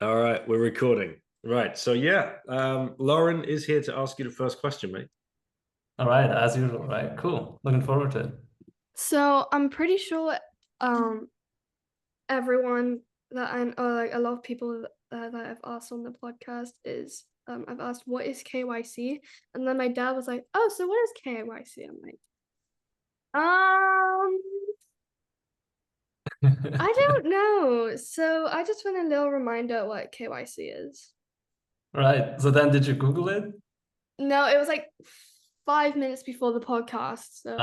All right, we're recording. Right. So yeah, Lauren is here to ask you the first question, mate. All right, as usual, right? Cool. Looking forward to it. So I'm pretty sure um everyone that I or like a lot of people that I've asked on the podcast is I've asked what is KYC, and then my dad was like, "Oh, so what is KYC?" I'm like, um, I don't know. So I just want a little reminder what KYC is. Right. So then did you Google it? No, it was like 5 minutes before the podcast. So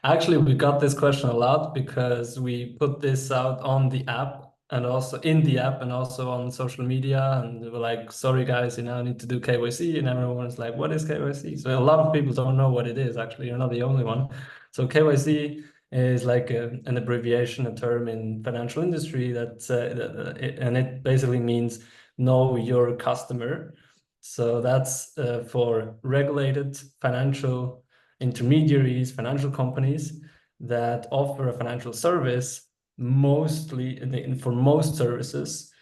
Actually, we got this question a lot because we put this out on the app and also in the app and also on social media. And we were like, sorry, guys, I need to do KYC. And everyone's like, what is KYC? So a lot of people don't know what it is. Actually, you're not the only one. So KYC is like an abbreviation, a term in financial industry and it basically means know your customer. So that's for regulated financial intermediaries, financial companies that offer a financial service. For most services,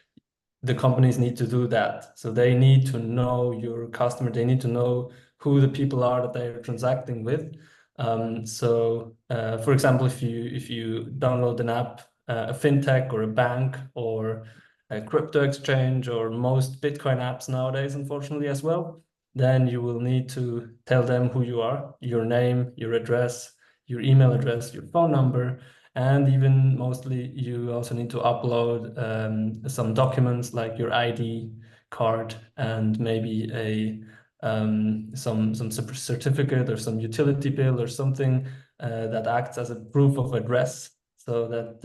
the companies need to do that. So they need to know your customer. They need to know who the people are that they are transacting with. For example, if you download an app, a fintech or a bank or a crypto exchange or most Bitcoin apps nowadays, unfortunately as well, then you will need to tell them who you are, your name, your address, your email address, your phone number, and even mostly you also need to upload some documents like your ID card and maybe a some certificate or some utility bill or something that acts as a proof of address, so that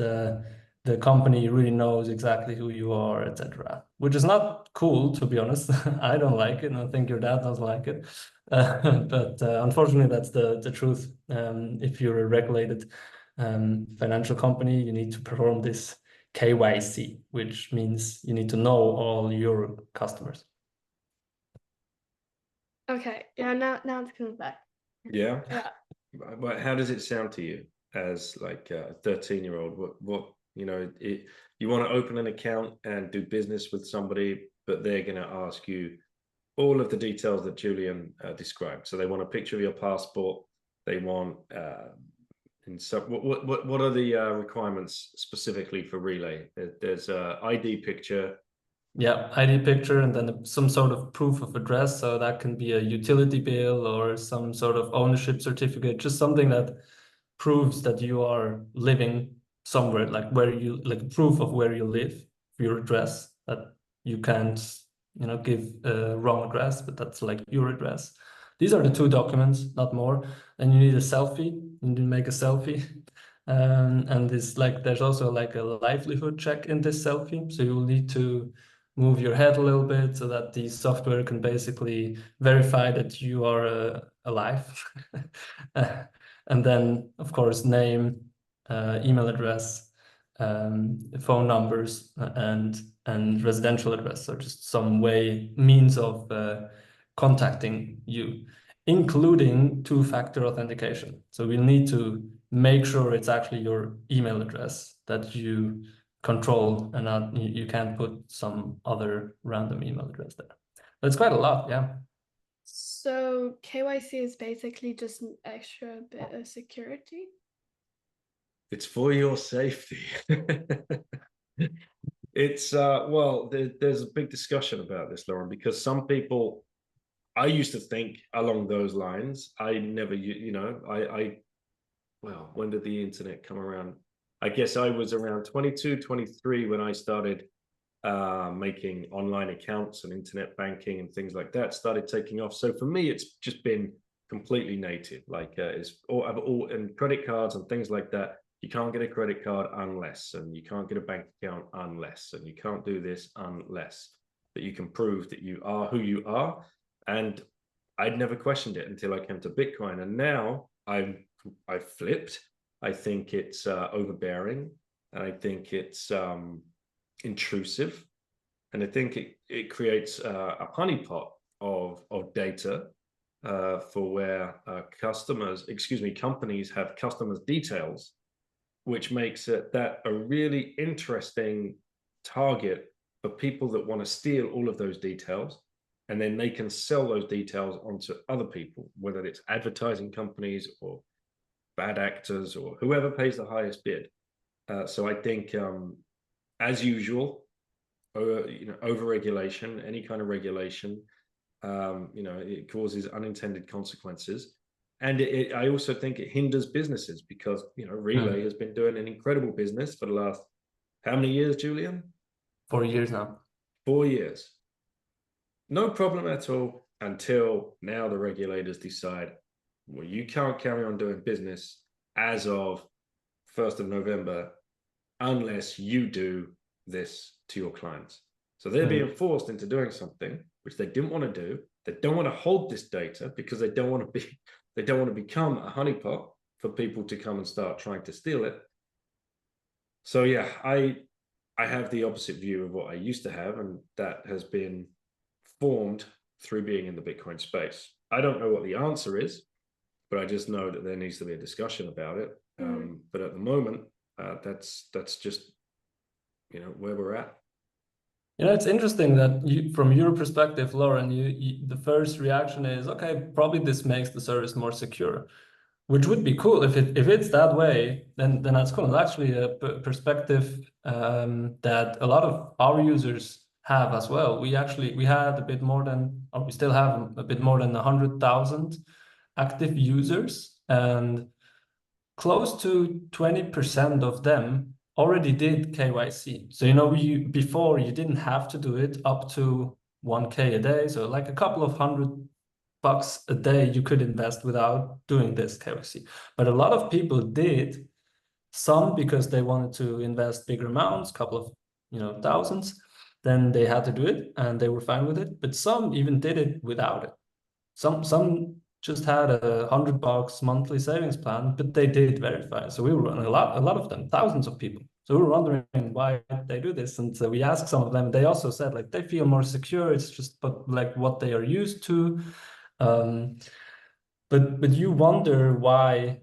the company really knows exactly who you are, etc. Which is not cool, to be honest. I don't like it, and I think your dad doesn't like it. But unfortunately, that's the truth. If you're a regulated financial company, you need to perform this KYC, which means you need to know all your customers. okay, yeah, now it's coming back. Yeah. Yeah. But how does it sound to you as like a 13-year-old? You want to open an account and do business with somebody, but they're going to ask you all of the details that Julian described. So they want a picture of your passport. They want and so what are the requirements specifically for Relay? There's a ID picture. Yeah, ID picture and then some sort of proof of address. So that can be a utility bill or some sort of ownership certificate, just something that proves that you are living somewhere, like proof of where you live, your address, that you can't, give a wrong address, but that's like your address. These are the two documents, not more. And you need a selfie. You need to make a selfie. And this there's also like a livelihood check in this selfie. So you will need to move your head a little bit so that the software can basically verify that you are alive. And then, of course, name, email address, phone numbers, and residential address. So just some means of contacting you, including two-factor authentication. So we'll need to make sure it's actually your email address that you control, and not you can't put some other random email address there. That's quite a lot, yeah. So KYC is basically just an extra bit of security. It's for your safety. It's there's a big discussion about this, Lauren, because some people, I used to think along those lines. I never, well, when did the internet come around? I guess I was around 22, 23 when I started making online accounts and internet banking and things like that started taking off. So for me, it's just been completely native. And credit cards and things like that. You can't get a credit card unless, and you can't get a bank account unless, and you can't do this unless that you can prove that you are who you are. And I'd never questioned it until I came to Bitcoin, and now I've flipped. I think it's overbearing, and I think it's intrusive, and I think it creates a honeypot of data for where companies have customers' details, which makes that a really interesting target for people that want to steal all of those details, and then they can sell those details onto other people, whether it's advertising companies or bad actors or whoever pays the highest bid. So I think, as usual, over-regulation, any kind of regulation, it causes unintended consequences. And I also think it hinders businesses because, Relai has been doing an incredible business for the last, how many years, Julian? 4 years now. 4 years. No problem at all until now the regulators decide, well, you can't carry on doing business as of 1st of November unless you do this to your clients. So they're being forced into doing something which they didn't want to do. They don't want to hold this data because they don't want to become a honeypot for people to come and start trying to steal it. So yeah, I have the opposite view of what I used to have, and that has been formed through being in the Bitcoin space. I don't know what the answer is, but I just know that there needs to be a discussion about it. But at the moment, that's just where we're at. It's interesting that from your perspective, Lauren, the first reaction is, okay, probably this makes the service more secure, which would be cool if it's that way. Then that's cool. It's actually a perspective that a lot of our users have as well. We had a bit more than, or we still have a bit more than 100,000 active users, and close to 20% of them already did KYC. So, before you didn't have to do it up to 1K a day. So like a couple of $100 a day you could invest without doing this KYC. But a lot of people did, some because they wanted to invest bigger amounts, couple of thousands, then they had to do it and they were fine with it. But some even did it without it. Some just had a $100 monthly savings plan, but they did verify. So we were running a lot of them, thousands of people. So we were wondering why they do this. And so we asked some of them, they also said like they feel more secure. It's just like what they are used to. But you wonder why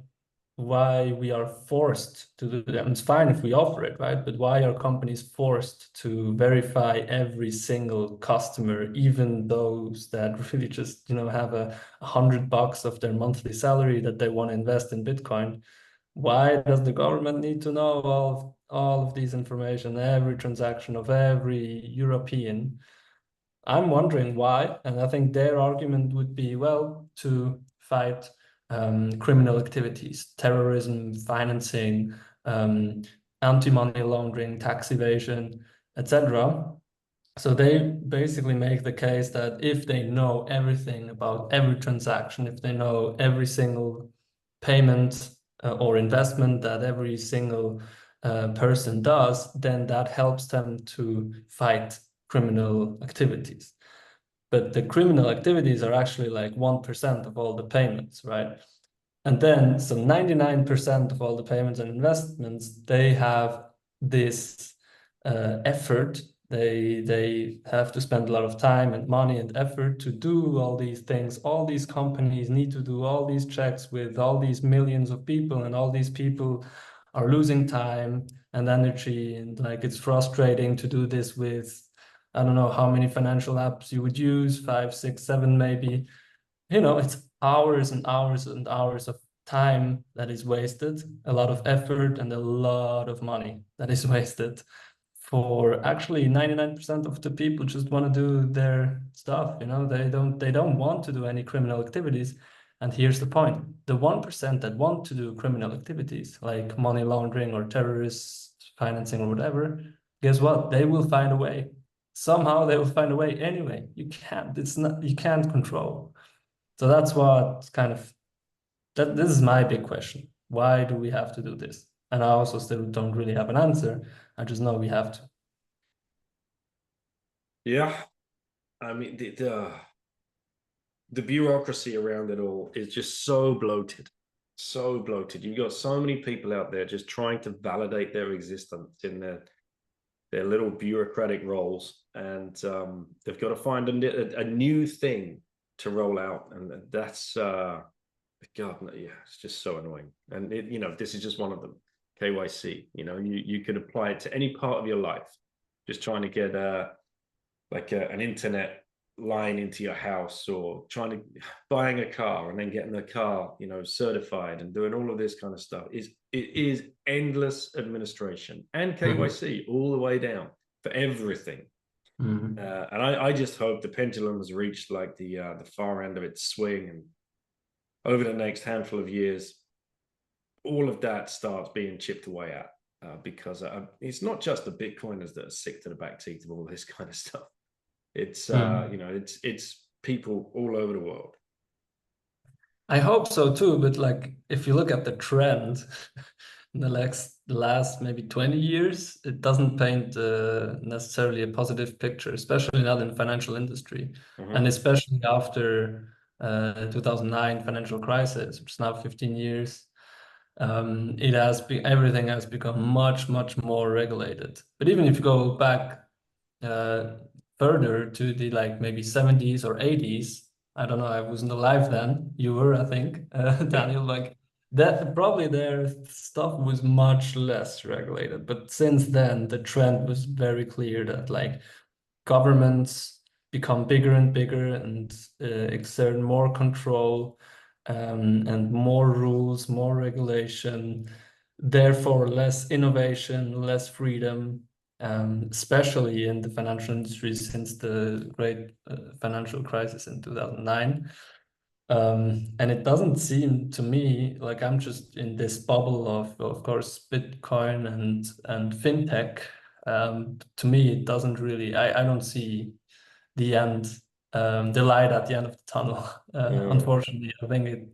we are forced to do that. It's fine if we offer it, right? But why are companies forced to verify every single customer, even those that really just have $100 of their monthly salary that they want to invest in Bitcoin? Why does the government need to know all of these information, every transaction of every European? I'm wondering why, and I think their argument would be, well, to fight criminal activities, terrorism, financing, anti-money laundering, tax evasion, etc. So they basically make the case that if they know everything about every transaction, if they know every single payment or investment that every single person does, then that helps them to fight criminal activities. But the criminal activities are actually like 1% of all the payments, right? And then so 99% of all the payments and investments, they have this effort. They have to spend a lot of time and money and effort to do all these things. All these companies need to do all these checks with all these millions of people, and all these people are losing time and energy, and like it's frustrating to do this with, I don't know how many financial apps you would use, 5, 6, 7 maybe. It's hours and hours and hours of time that is wasted, a lot of effort and a lot of money that is wasted for actually 99% of the people just want to do their stuff. They don't want to do any criminal activities. And here's the point: the 1% that want to do criminal activities like money laundering or terrorist financing or whatever, guess what? They will find a way. Somehow they will find a way anyway. You can't control. So that's what this is my big question. Why do we have to do this? And I also still don't really have an answer. I just know we have to. Yeah. I mean, the bureaucracy around it all is just so bloated. So bloated. You've got so many people out there just trying to validate their existence in their little bureaucratic roles. And they've got to find a new thing to roll out. And that's, God, yeah, it's just so annoying. And this is just one of them, KYC. You could apply it to any part of your life. just trying to get an internet line into your house, or buying a car and then getting the car, certified and doing all of this kind of stuff, it is endless administration and KYC all the way down for everything. And I just hope the pendulum has reached like the far end of its swing, and over the next handful of years, all of that starts being chipped away at, because it's not just the Bitcoiners that are sick to the back teeth of all this kind of stuff. It's it's people all over the world. I hope so too, but like if you look at the trend in the last maybe 20 years, it doesn't paint necessarily a positive picture, especially not in the financial industry, and especially after 2009 financial crisis, which is now 15 years. Everything has become much more regulated. But even if you go back further to the like maybe 70s or 80s, I don't know, I wasn't alive then. You were, I think, Daniel. Like that, probably their stuff was much less regulated. But since then, the trend was very clear that like governments become bigger and bigger and exert more control, and more rules, more regulation, therefore less innovation, less freedom, especially in the financial industry since the great financial crisis in 2009. And it doesn't seem to me like I'm just in this bubble of course, Bitcoin and fintech. To me, it doesn't really, I don't see the end, the light at the end of the tunnel. Unfortunately, I think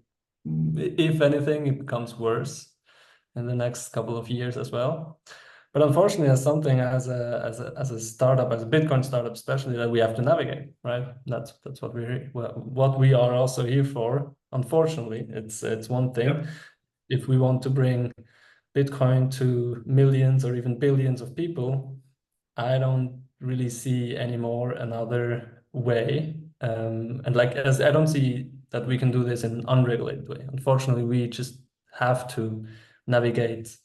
if anything, it becomes worse in the next couple of years as well. But unfortunately, as something as a startup, as a Bitcoin startup, especially, that we have to navigate, right? That's what we are also here for. Unfortunately, it's one thing. Yep. If we want to bring Bitcoin to millions or even billions of people, I don't really see anymore another way. And like, as I don't see that we can do this in an unregulated way. Unfortunately, we just have to navigate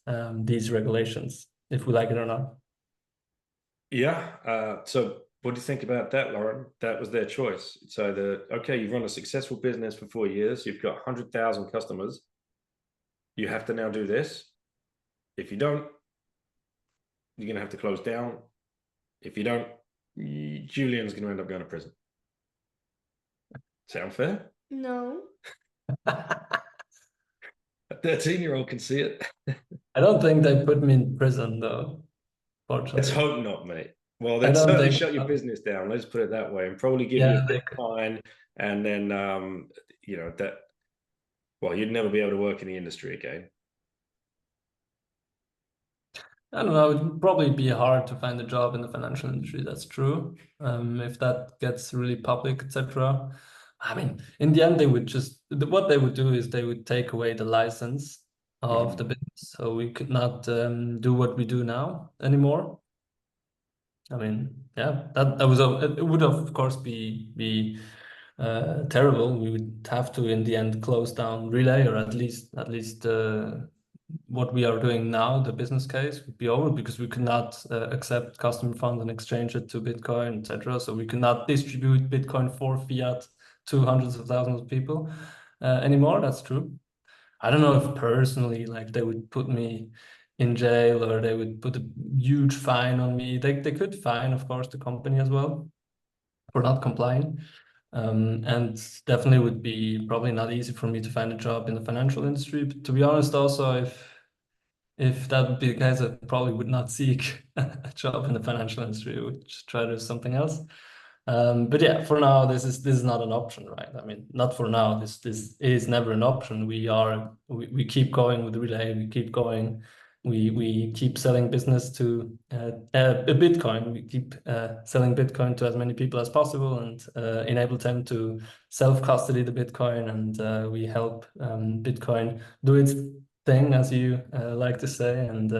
these regulations, if we like it or not. Yeah. So what do you think about that, Lauren? That was their choice. So you've run a successful business for 4 years. You've got 100,000 customers. You have to now do this. If you don't, you're going to have to close down. If you don't, Julian's going to end up going to prison. Sound fair? No. A 13-year-old can see it. I don't think they put me in prison, though, fortunately. Let's hope not, mate. Well, they'd certainly shut your business down. Let's put it that way, and probably give you a Bitcoin, and then you'd never be able to work in the industry again. I don't know, it would probably be hard to find a job in the financial industry, that's true. If that gets really public, etc. I mean, in the end, what they would do is they would take away the license of the business. So we could not do what we do now anymore. I mean, yeah, it would of course be terrible. We would have to, in the end, close down Relai, or at least what we are doing now, the business case would be over, because we could not accept customer funds and exchange it to Bitcoin, etc. So we could not distribute Bitcoin for fiat to hundreds of thousands of people anymore. That's true. I don't know if personally, like, they would put me in jail, or they would put a huge fine on me. They could fine, of course, the company as well for not complying. And definitely would be probably not easy for me to find a job in the financial industry. But to be honest, also, if that would be the case, I probably would not seek a job in the financial industry. I would just try to do something else. But yeah, for now, this is not an option, right? I mean, not for now. This is never an option. We keep going with Relai. We keep going. We keep selling business to Bitcoin. We keep selling Bitcoin to as many people as possible, and enable them to self-custody the Bitcoin. And we help Bitcoin do its thing, as you like to say, and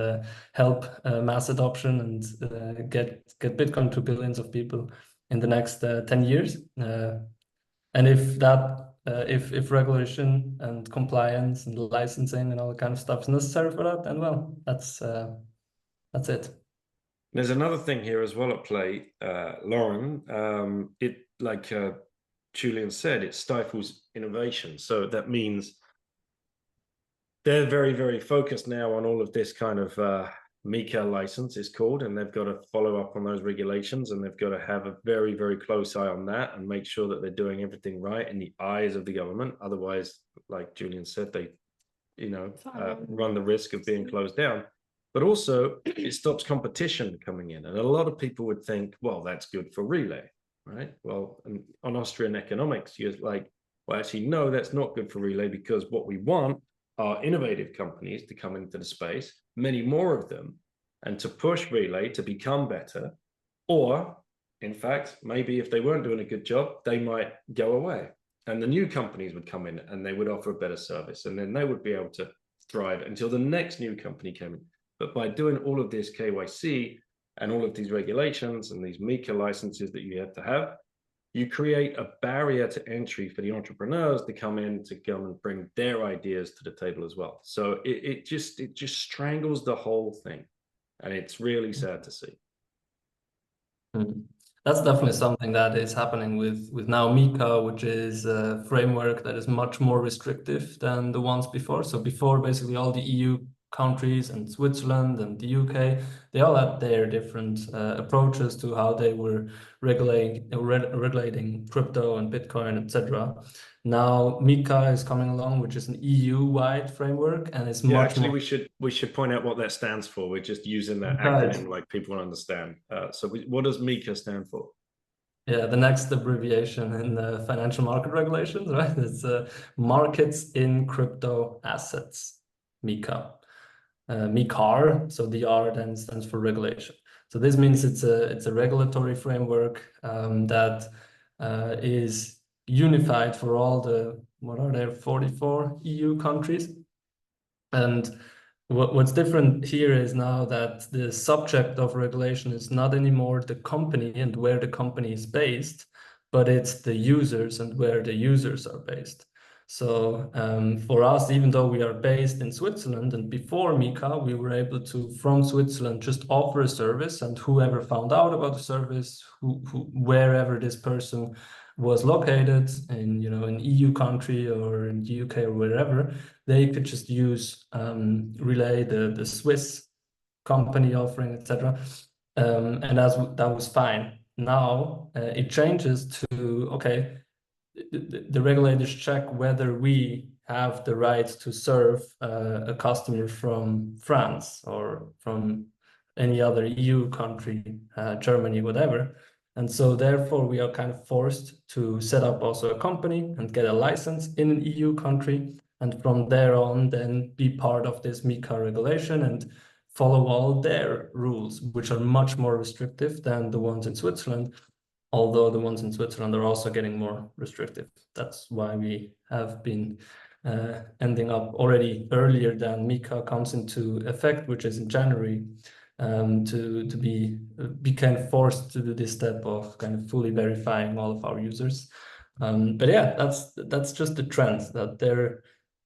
help mass adoption, and get Bitcoin to billions of people in the next 10 years. And if regulation and compliance and licensing and all that kind of stuff is necessary for that, then well, that's it. There's another thing here as well at play, Lauren. Julian said, it stifles innovation. So that means they're very, very focused now on all of this kind of MiCA license is called, and they've got to follow up on those regulations, and they've got to have a very, very close eye on that and make sure that they're doing everything right in the eyes of the government. Otherwise, like Julian said, they, run the risk of being closed down. But also, it stops competition coming in. And a lot of people would think, well, that's good for Relai, right? Well, on Austrian economics, you're like, well, actually, no, that's not good for Relai, because what we want are innovative companies to come into the space, many more of them, and to push Relai to become better. Or, in fact, maybe if they weren't doing a good job, they might go away. And the new companies would come in and they would offer a better service. And then they would be able to thrive until the next new company came in. But by doing all of this KYC and all of these regulations and these MiCA licenses that you have to have, you create a barrier to entry for the entrepreneurs to come in and bring their ideas to the table as well. So it just strangles the whole thing, and it's really sad to see. That's definitely something that is happening with now MiCA, which is a framework that is much more restrictive than the ones before. So before, basically all the EU countries and Switzerland and the UK, they all had their different approaches to how they were regulating crypto and Bitcoin, etc. Now MiCA is coming along, which is an EU-wide framework, and it's much actually more. we should point out what that stands for. We're just using that Right. acronym like people understand. What does MiCA stand for? Yeah, the next abbreviation in the financial market regulations, right? It's markets in crypto assets, MiCA. MiCAR, so the R then stands for regulation. So this means it's a regulatory framework that is unified for all the, what are there, 44 EU countries. And what's different here is now that the subject of regulation is not anymore the company and where the company is based, but it's the users and where the users are based. So for us, even though we are based in Switzerland, and before MiCA, we were able to, from Switzerland, just offer a service, and whoever found out about the service, wherever this person was located in, an EU country or in the UK or wherever, they could just use Relai, the Swiss company offering, etc. And that was fine. Now it changes to, okay, the regulators check whether we have the right to serve a customer from France or from any other EU country, Germany, whatever. And so therefore we are kind of forced to set up also a company and get a license in an EU country. And from there on, then be part of this MiCA regulation and follow all their rules, which are much more restrictive than the ones in Switzerland, although the ones in Switzerland are also getting more restrictive. That's why we have been ending up already earlier than MiCA comes into effect, which is in January, to be kind of forced to do this step of kind of fully verifying all of our users. But yeah, that's just the trend, that there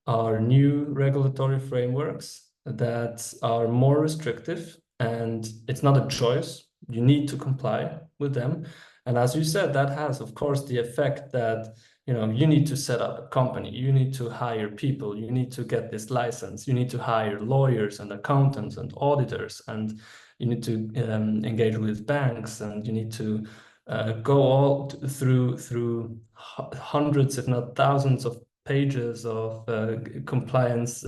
are new regulatory frameworks that are more restrictive, and it's not a choice. You need to comply with them. And as you said, that has, of course, the effect that you need to set up a company, you need to hire people, you need to get this license, you need to hire lawyers and accountants and auditors, and you need to engage with banks, and you need to go all through hundreds, if not thousands, of pages of compliance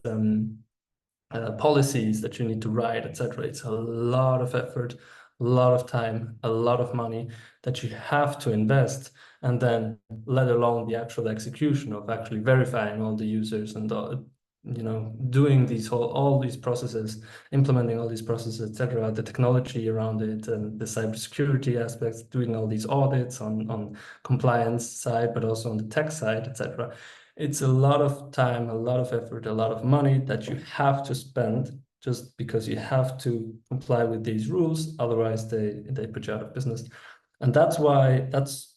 policies that you need to write, etc. It's a lot of effort, a lot of time, a lot of money that you have to invest, and then let alone the actual execution of actually verifying all the users and doing all these processes, implementing all these processes, etc. The technology around it and the cybersecurity aspects, doing all these audits on compliance side, but also on the tech side, etc. It's a lot of time, a lot of effort, a lot of money that you have to spend just because you have to comply with these rules. Otherwise, they put you out of business. And that's why that's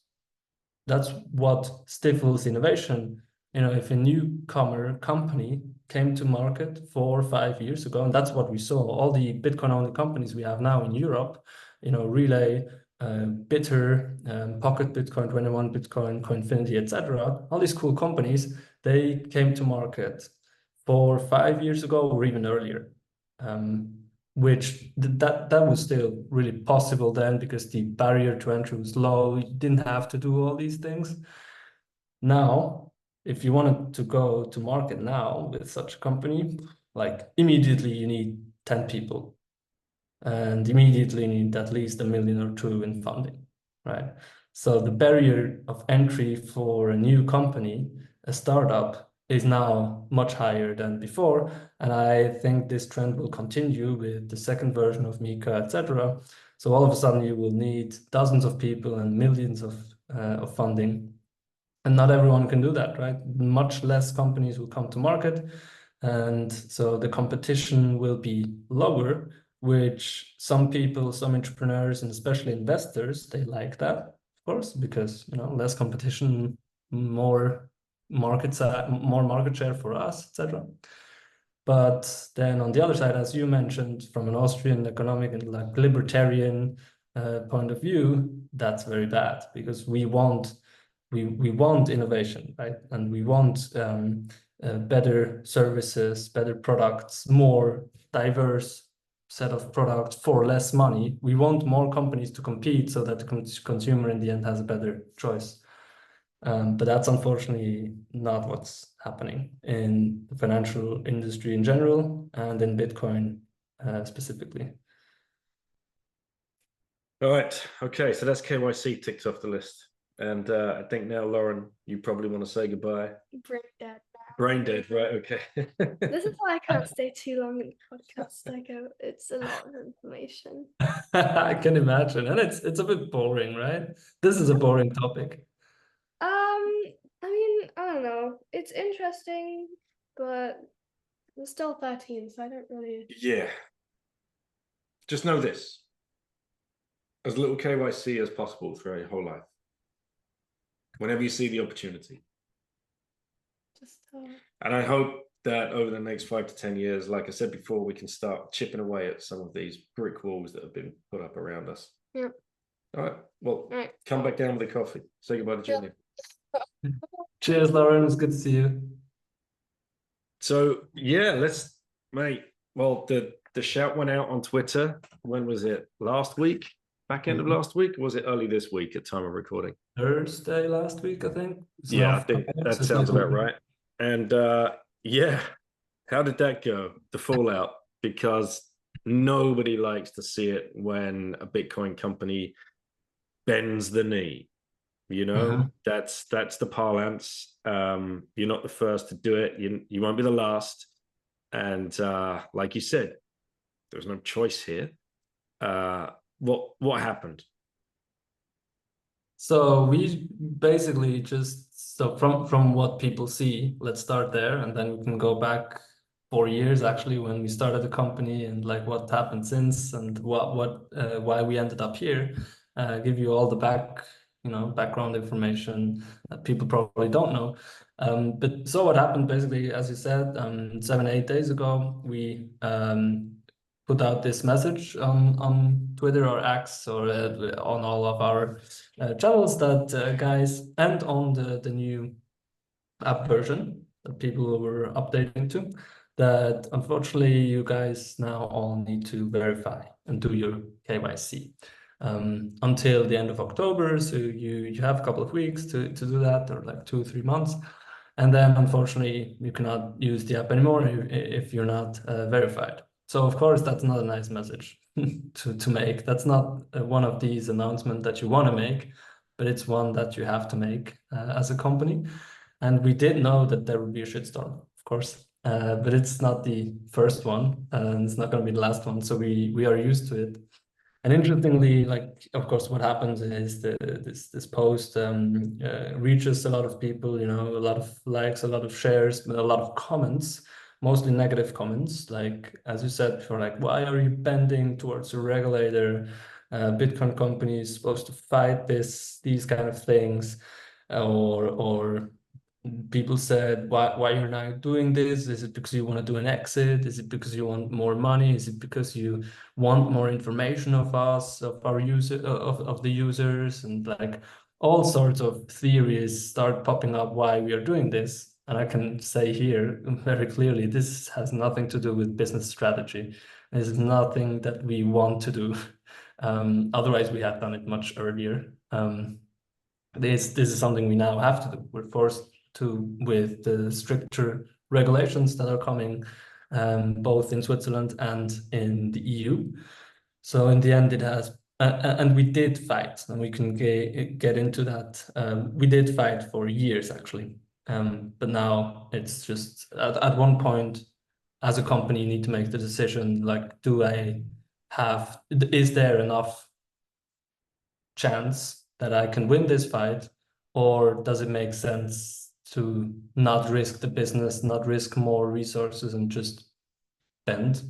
what stifles innovation. If a newcomer company came to market 4 or 5 years ago, and that's what we saw. All the Bitcoin-only companies we have now in Europe, you know, Relai, Bitter, Pocket Bitcoin, 21 Bitcoin, Coinfinity, etc. All these cool companies, they came to market 4 or 5 years ago or even earlier, which that was still really possible then because the barrier to entry was low. You didn't have to do all these things. Now, if you wanted to go to market now with such a company, like immediately you need 10 people and immediately you need at least $1 million or 2 million in funding, right? So the barrier of entry for a new company, a startup, is now much higher than before. And I think this trend will continue with the second version of Mika, etc. So all of a sudden you will need dozens of people and millions of funding. And not everyone can do that, right? Much less companies will come to market. And so the competition will be lower, which some people, some entrepreneurs, and especially investors, they like that, of course, because, you know, less competition, more market share for us, etc. But then on the other side, as you mentioned, from an Austrian economic and like libertarian point of view, that's very bad because we want innovation, right? And we want better services, better products, more diverse set of products for less money. We want more companies to compete so that the consumer in the end has a better choice. But that's unfortunately not what's happening in the financial industry in general and in Bitcoin specifically. All right. Okay. So that's KYC ticked off the list. And I think now, Lauren, you probably want to say goodbye. Brain dead now. Brain dead, right? Okay. This is why I can't stay too long in the podcast. Like, it's a lot of information. I can imagine, and it's a bit boring, right? This is a boring topic. I mean, I don't know. It's interesting, but I'm still 13, so I don't really. Yeah. Just know this: as little KYC as possible throughout your whole life. Whenever you see the opportunity. Just. And I hope that over the next 5 to 10 years, like I said before, we can start chipping away at some of these brick walls that have been put up around us. Yeah. All right. Well, All right. come back down with a coffee. Say goodbye to Julian. Cheers, Lauren. It's good to see you. So yeah, mate. Well, the shout went out on Twitter. When was it? Last week? Back end of last week? Or was it early this week at time of recording? Thursday last week, I think. Yeah, I think that sounds about right. And yeah, how did that go? The fallout, because nobody likes to see it when a Bitcoin company bends the knee. You know, that's the parlance. You're not the first to do it. You won't be the last. And like you said, there's no choice here. What happened? So we basically from what people see, let's start there, and then we can go back 4 years actually when we started the company and like what happened since and why we ended up here. Give you all the background information that people probably don't know. But so what happened basically, as you said, 7-8 days ago, we put out this message on Twitter or X or on all of our channels that guys, and on the new app version that people were updating to, that unfortunately you guys now all need to verify and do your KYC until the end of October. So you have a couple of weeks to do that, or like 2 or 3 months. And then unfortunately you cannot use the app anymore if you're not verified. So of course that's not a nice message to make. That's not one of these announcements that you want to make, but it's one that you have to make as a company. And we did know that there would be a shitstorm, of course, but it's not the first one, and it's not going to be the last one. So we are used to it. And interestingly, like, of course, what happens is this post reaches a lot of people, you know, a lot of likes, a lot of shares, but a lot of comments, mostly negative comments. Like, as you said before, like, why are you bending towards a regulator? Bitcoin company is supposed to fight these kind of things, or people said, why you're now doing this? Is it because you want to do an exit? Is it because you want more money? Is it because you want more information of us, of our of the users? And like all sorts of theories start popping up why we are doing this. And I can say here very clearly, this has nothing to do with business strategy. This is nothing that we want to do. Otherwise, we had done it much earlier. This is something we now have to do. We're forced to with the stricter regulations that are coming, both in Switzerland and in the EU. So in the end, it has, and we did fight, and we can get into that. We did fight for years, actually. But now it's just at one point, as a company, you need to make the decision, like, is there enough chance that I can win this fight, or does it make sense to not risk the business, not risk more resources, and just bend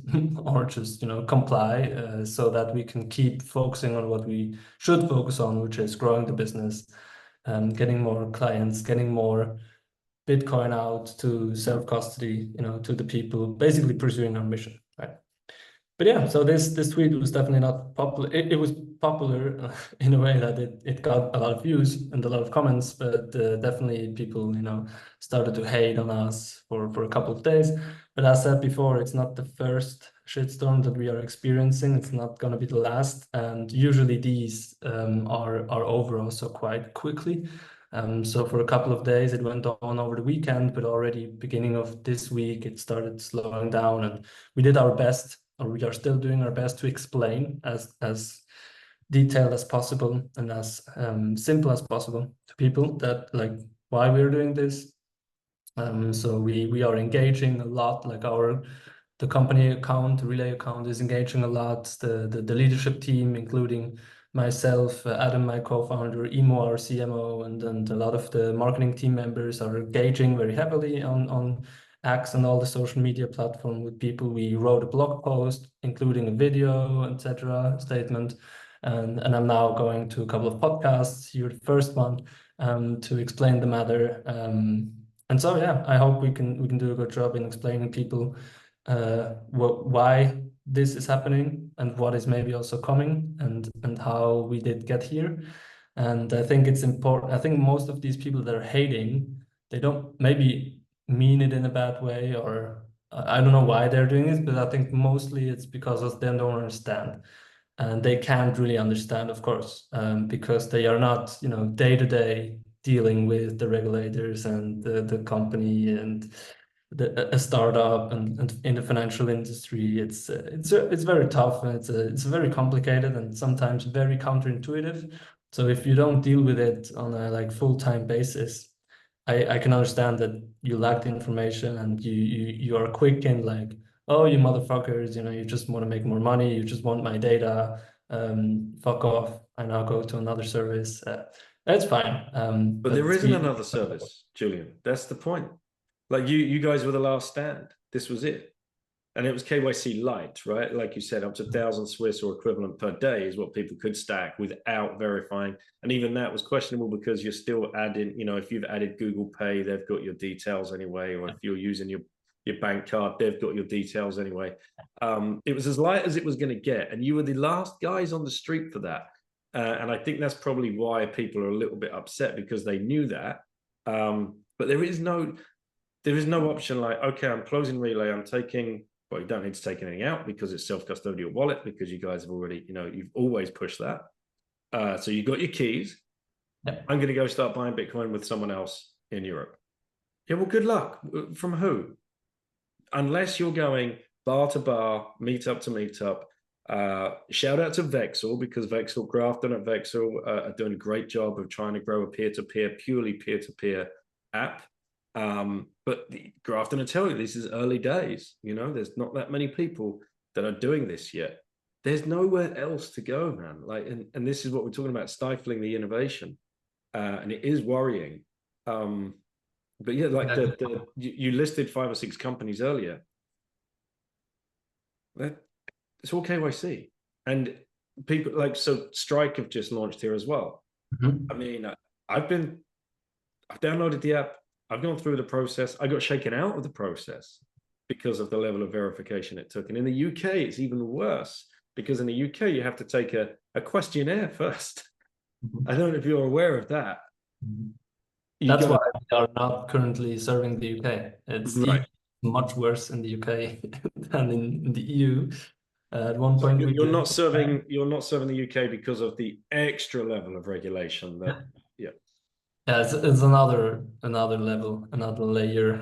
or just comply, so that we can keep focusing on what we should focus on, which is growing the business, getting more clients, getting more Bitcoin out to self-custody, to the people, basically pursuing our mission, right? But yeah, so this tweet was definitely not popular. It was popular in a way that it got a lot of views and a lot of comments, but definitely people started to hate on us for a couple of days. But as said before, it's not the first shitstorm that we are experiencing. It's not going to be the last, and usually these are over also quite quickly. So for a couple of days, it went on over the weekend, but already beginning of this week, it started slowing down, and we did our best, or we are still doing our best to explain as detailed as possible and as simple as possible to people that like why we're doing this. So we are engaging a lot, like the company account, the Relai account is engaging a lot. The leadership team, including myself, Adam, my co-founder, Imo, our CMO, and a lot of the marketing team members are engaging very heavily on X and all the social media platform with people. We wrote a blog post, including a video, etc., statement. And I'm now going to a couple of podcasts. You're the first one to explain the matter. And so yeah, I hope we can do a good job in explaining people why this is happening and what is maybe also coming, and how we did get here. And I think it's important. I think most of these people that are hating, they don't maybe mean it in a bad way, or I don't know why they're doing it, but I think mostly it's because of them don't understand. And they can't really understand, of course, because they are not, day to day dealing with the regulators and the company and a startup and in the financial industry. It's very tough, and it's very complicated and sometimes very counterintuitive. So if you don't deal with it on a like full-time basis, I can understand that you lack the information and you are quick in like, oh, you motherfuckers, you just want to make more money, you just want my data, fuck off, I now go to another service. That's fine. But there isn't another service, Julian. That's the point. Like you guys were the last stand. This was it. And it was KYC light, right? Like you said, up to 1,000 Swiss or equivalent per day is what people could stack without verifying. And even that was questionable because you're still adding, if you've added Google Pay, they've got your details anyway. Or if you're using your bank card, they've got your details anyway. It was as light as it was going to get. And you were the last guys on the street for that. And I think that's probably why people are a little bit upset, because they knew that. But there is no option like, okay, I'm closing Relai, I'm taking, well, you don't need to take anything out because it's self-custodial wallet, because you guys have already, you've always pushed that. So you got your keys. Yep. I'm going to go start buying Bitcoin with someone else in Europe. Yeah, well, good luck. From who? Unless you're going bar to bar, meetup to meetup. Shout out to Vexel, because Grafton at Vexel are doing a great job of trying to grow a purely peer-to-peer app. But Grafton will tell you this is early days. There's not that many people that are doing this yet. There's nowhere else to go, man. Like, and this is what we're talking about, stifling the innovation, and it is worrying. But yeah, like you listed 5 or 6 companies earlier. It's all KYC, and people like, so Strike have just launched here as well. Mm-hmm. I mean, I've downloaded the app. I've gone through the process. I got shaken out of the process because of the level of verification it took. And in the UK, it's even worse because in the UK, you have to take a questionnaire first. I don't know if you're aware of that. That's why we are not currently serving the UK. It's right. much worse in the UK than in the EU. At one So point, you're not serving the UK because of the extra level of regulation that Yeah, it's another level, another layer.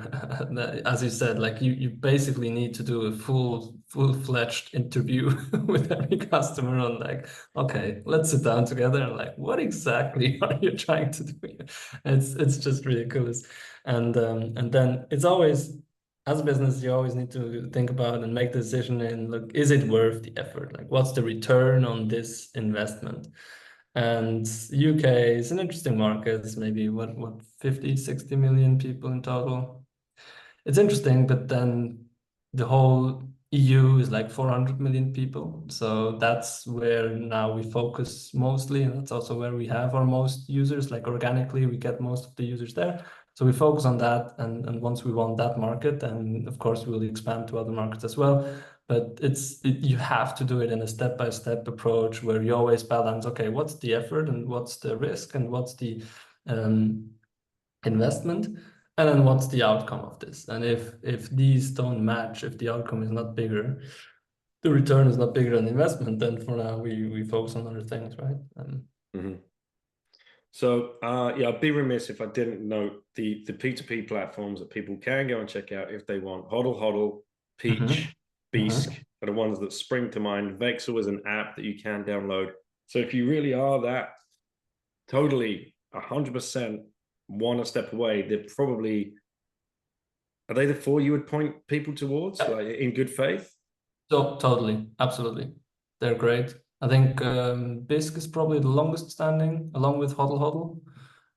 As you said, like you basically need to do a full-fledged interview with every customer on like, okay, let's sit down together and like, what exactly are you trying to do here? It's just ridiculous. And then it's always, as a business, you always need to think about and make the decision in, look, is it worth the effort? Like, what's the return on this investment? And UK is an interesting market. It's maybe what 50, 60 million people in total. It's interesting, but then the whole EU is like 400 million people. So that's where now we focus mostly, and that's also where we have our most users. Like organically, we get most of the users there. So we focus on that, and once we want that market, then of course we'll expand to other markets as well. But you have to do it in a step-by-step approach where you always balance, okay, what's the effort and what's the risk and what's the investment, and then what's the outcome of this? And if these don't match, if the outcome is not bigger, the return is not bigger than the investment, then for now we focus on other things, right? So yeah, I'd be remiss if I didn't note the P2P platforms that people can go and check out if they want. Hodl, Peach, Beask are the ones that spring to mind. Vexel is an app that you can download. So if you really are that totally 100% one step away, they're probably, are they the four you would point people towards, like in good faith? So totally, absolutely, they're great. I think Bisq is probably the longest standing, along with Hodl.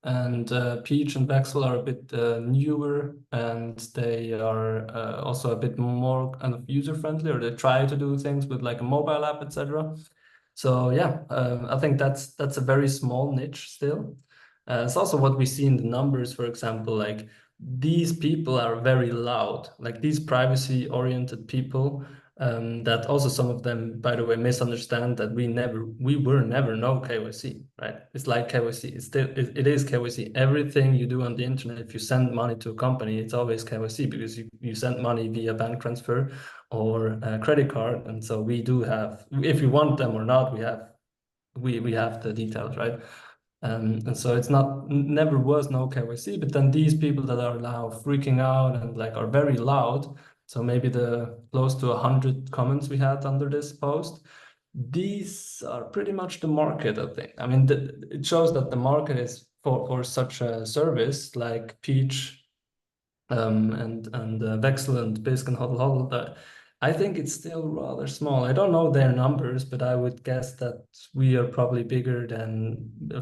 And Peach and Vexel are a bit newer, and they are also a bit more kind of user-friendly, or they try to do things with like a mobile app, etc. So yeah, I think that's a very small niche still. It's also what we see in the numbers, for example, like these people are very loud, like these privacy-oriented people, that also some of them, by the way, misunderstand that we were never no KYC, right? It's like KYC. It is KYC. Everything you do on the internet, if you send money to a company, it's always KYC because you send money via bank transfer or a credit card, and so we do have, if you want them or not, we have the details, right? And so it's never was no KYC, but then these people that are now freaking out and like are very loud. So maybe the close to 100 comments we had under this post, these are pretty much the market, I think. I mean, it shows that the market is for such a service like Peach and Vexel and Bisq and Hodl. I think it's still rather small. I don't know their numbers, but I would guess that we are probably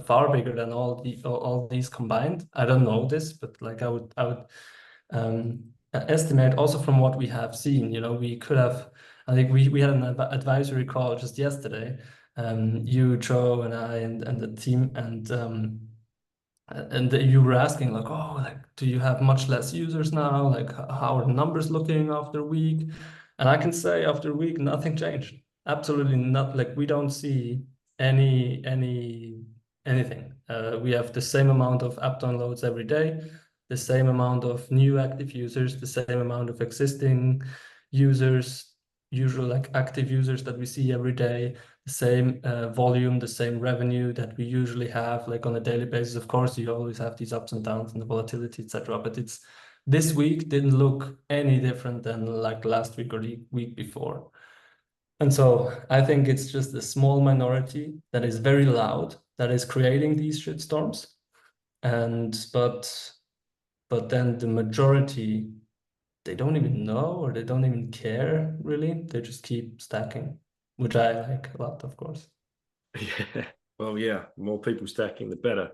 far bigger than all these combined. I don't know this, but like I would estimate also from what we have seen. You know, we could have. I think we had an advisory call just yesterday. You, Joe, and I, and the team, and you were asking like, oh, like, do you have much less users now? Like, how are the numbers looking after a week? And I can say after a week, nothing changed. Absolutely not. Like, we don't see anything. We have the same amount of app downloads every day, the same amount of new active users, the same amount of existing users, usual like active users that we see every day, the same volume, the same revenue that we usually have like on a daily basis. Of course, you always have these ups and downs and the volatility, etc. But this week didn't look any different than like last week or the week before. And so I think it's just a small minority that is very loud, that is creating these shitstorms. But then the majority, they don't even know, or they don't even care really. They just keep stacking, which I like a lot, of course. Yeah. Well, yeah, more people stacking, the better.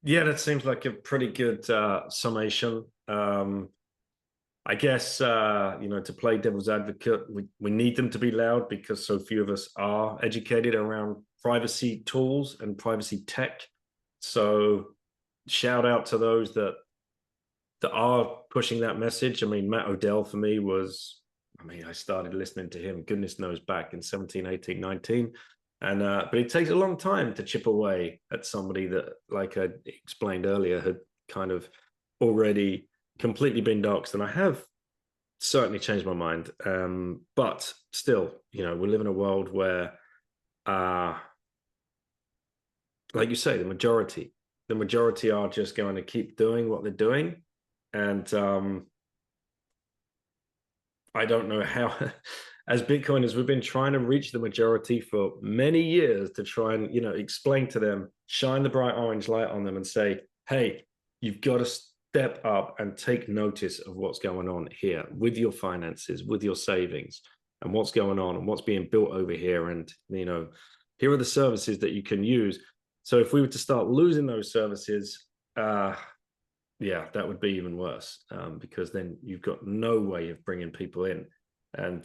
Yeah, that seems like a pretty good summation. I guess to play devil's advocate, we need them to be loud because so few of us are educated around privacy tools and privacy tech. So shout out to those that are pushing that message. I mean, Matt Odell for me was, I mean, I started listening to him, goodness knows, back in 17, 18, 19. And but it takes a long time to chip away at somebody that, like I explained earlier, had kind of already completely been doxxed. And I have certainly changed my mind. But still, you know, we live in a world where like you say, the majority are just going to keep doing what they're doing. And I don't know how, as Bitcoiners, we've been trying to reach the majority for many years to try and, you know, explain to them, shine the bright orange light on them and say, hey, you've got to step up and take notice of what's going on here with your finances, with your savings, and what's going on and what's being built over here. And, you know, here are the services that you can use. So if we were to start losing those services, yeah, that would be even worse, because then you've got no way of bringing people in, and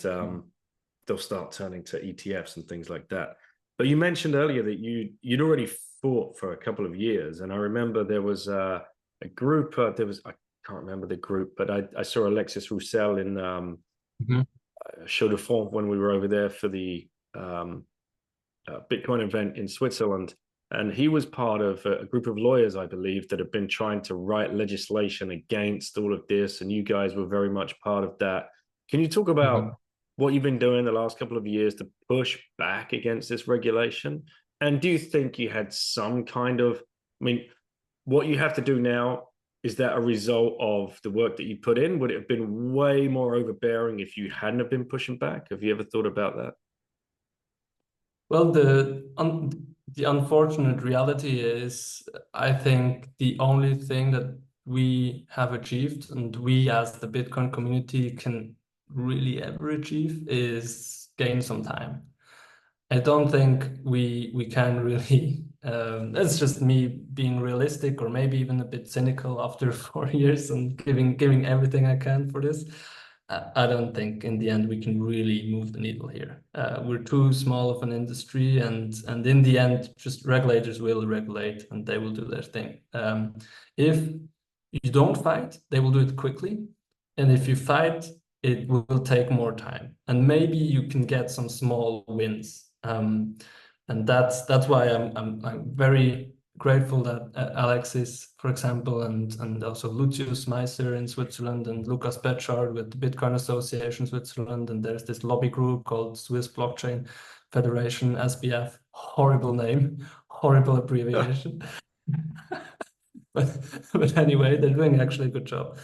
they'll start turning to ETFs and things like that. But you mentioned earlier that you'd already fought for a couple of years, and I remember there was a group. I can't remember the group, but I saw Alexis Roussel in Chaux de Fonds when we were over there for the Bitcoin event in Switzerland. And he was part of a group of lawyers, I believe, that have been trying to write legislation against all of this. And you guys were very much part of that. Can you talk about what you've been doing the last couple of years to push back against this regulation? And do you think you had some kind of, I mean, what you have to do now, is that a result of the work that you put in? Would it have been way more overbearing if you hadn't have been pushing back? Have you ever thought about that? Well, the unfortunate reality is, I think the only thing that we have achieved and we as the Bitcoin community can really ever achieve is gain some time. I don't think we can really, that's just me being realistic or maybe even a bit cynical after 4 years and giving everything I can for this. I don't think in the end we can really move the needle here. We're too small of an industry, and in the end, just regulators will regulate and they will do their thing. If you don't fight, they will do it quickly, and if you fight, it will take more time. And maybe you can get some small wins, and that's why I'm very grateful that Alexis, for example, and also Lucius Meiser in Switzerland and Lukas Betschart with the Bitcoin Association Switzerland, and there's this lobby group called Swiss Blockchain Federation, SBF, horrible name, horrible abbreviation. But anyway, they're doing actually a good job.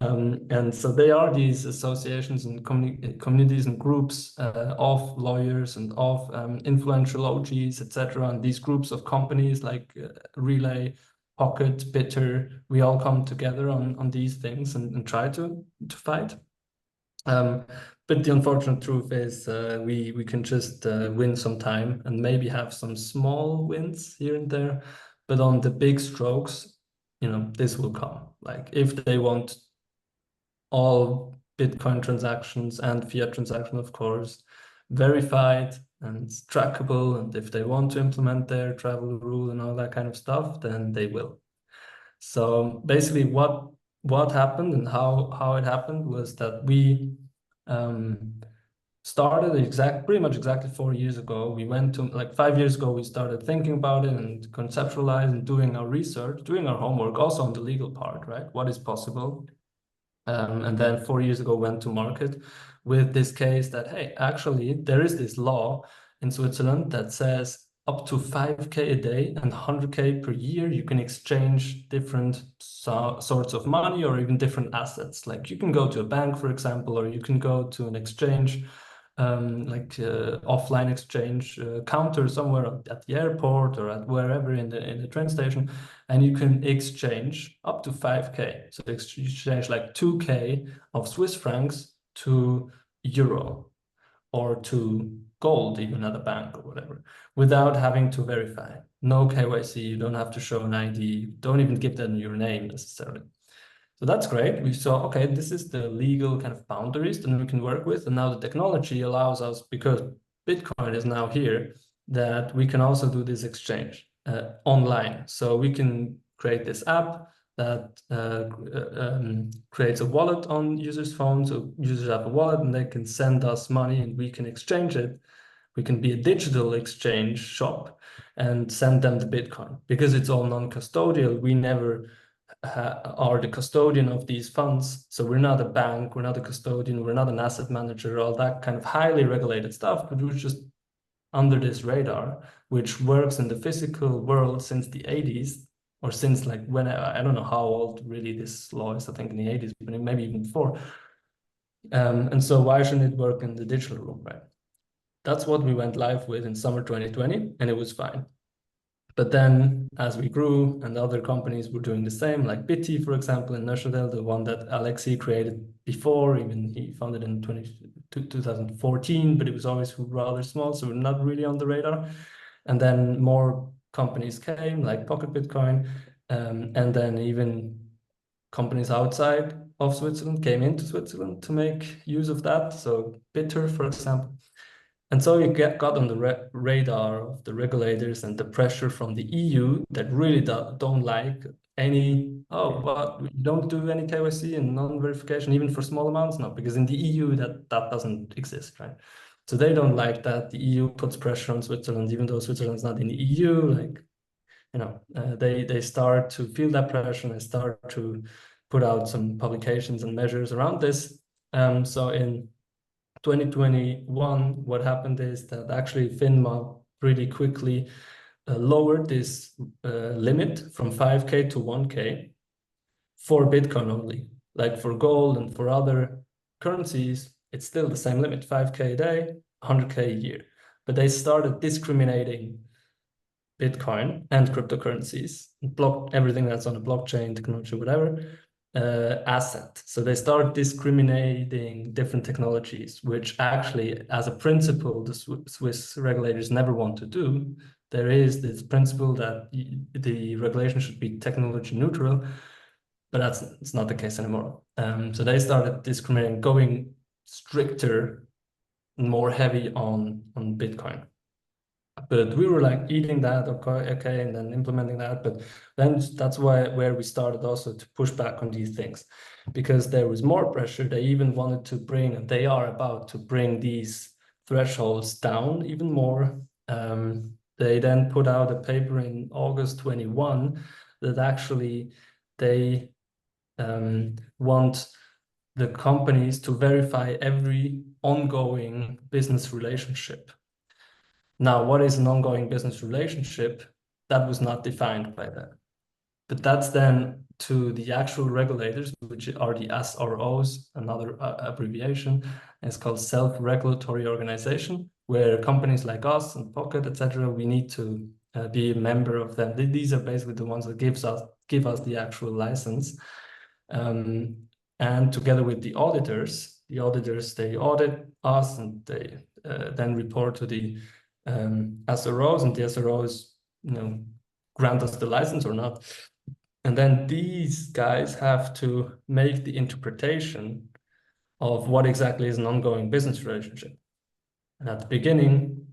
And so they are these associations and communities and groups of lawyers and of influential OGs, etc. And these groups of companies like Relai, Pocket, Bitter, we all come together on these things and try to fight. But the unfortunate truth is we can just win some time and maybe have some small wins here and there. But on the big strokes, you know, this will come. Like if they want all Bitcoin transactions and fiat transactions, of course, verified and trackable. And if they want to implement their travel rule and all that kind of stuff, then they will. So basically what happened and how it happened was that we started pretty much exactly 4 years ago. We went to, like 5 years ago, we started thinking about it and conceptualizing and doing our research, doing our homework, also on the legal part, right? What is possible? And then 4 years ago went to market with this case that, hey, actually there is this law in Switzerland that says up to 5K a day and 100K per year, you can exchange different sorts of money or even different assets. Like you can go to a bank, for example, or you can go to an exchange, offline exchange counter somewhere at the airport or at wherever in the train station, and you can exchange up to 5K. So you exchange like 2K of Swiss francs to euro or to gold, even at a bank or whatever, without having to verify. No KYC, you don't have to show an ID, don't even give them your name necessarily. So that's great. We saw, okay, this is the legal kind of boundaries that we can work with. And now the technology allows us, because Bitcoin is now here, that we can also do this exchange online. So we can create this app that creates a wallet on users' phones. So users have a wallet and they can send us money and we can exchange it. We can be a digital exchange shop and send them the Bitcoin. Because it's all non-custodial, we never are the custodian of these funds. So we're not a bank, we're not a custodian, we're not an asset manager, all that kind of highly regulated stuff, but we're just under this radar, which works in the physical world since the 80s, or since like when, I don't know how old really this law is, I think in the 80s, but maybe even before. And so why shouldn't it work in the digital room, right? That's what we went live with in summer 2020, and it was fine. But then as we grew and other companies were doing the same, like Bitty, for example, in Neuchâtel, the one that Alexei created before, even he founded in 2014, but it was always rather small, so we're not really on the radar. And then more companies came, like Pocket Bitcoin, and then even companies outside of Switzerland came into Switzerland to make use of that. So Bitter, for example. And so you got on the radar of the regulators and the pressure from the EU that really don't like any, oh, but we don't do any KYC and non-verification, even for small amounts now, because in the EU that doesn't exist, right? So they don't like that. The EU puts pressure on Switzerland, even though Switzerland's not in the EU, like, you know, they start to feel that pressure and they start to put out some publications and measures around this. So in 2021, what happened is that actually FINMA pretty quickly lowered this limit from 5K to 1K for Bitcoin only. Like for gold and for other currencies, it's still the same limit, 5K a day, 100K a year. But they started discriminating Bitcoin and cryptocurrencies, blocked everything that's on a blockchain, technology, whatever, asset. So they start discriminating different technologies, which actually, as a principle, the Swiss regulators never want to do. There is this principle that the regulation should be technology neutral, but it's not the case anymore. So they started discriminating, going stricter, more heavy on Bitcoin. But we were like eating that, okay, and then implementing that. But then that's where we started also to push back on these things, because there was more pressure. They even wanted to bring, and they are about to bring these thresholds down even more. They then put out a paper in August 21 that actually they want the companies to verify every ongoing business relationship. Now, what is an ongoing business relationship? That was not defined by that. But that's then to the actual regulators, which are the SROs, another abbreviation. It's called self-regulatory organization, where companies like us and Pocket, etc., we need to be a member of them. These are basically the ones that give us the actual license. And together with the auditors, they audit us and they then report to the SROs, and the SROs, grant us the license or not. And then these guys have to make the interpretation of what exactly is an ongoing business relationship. And at the beginning,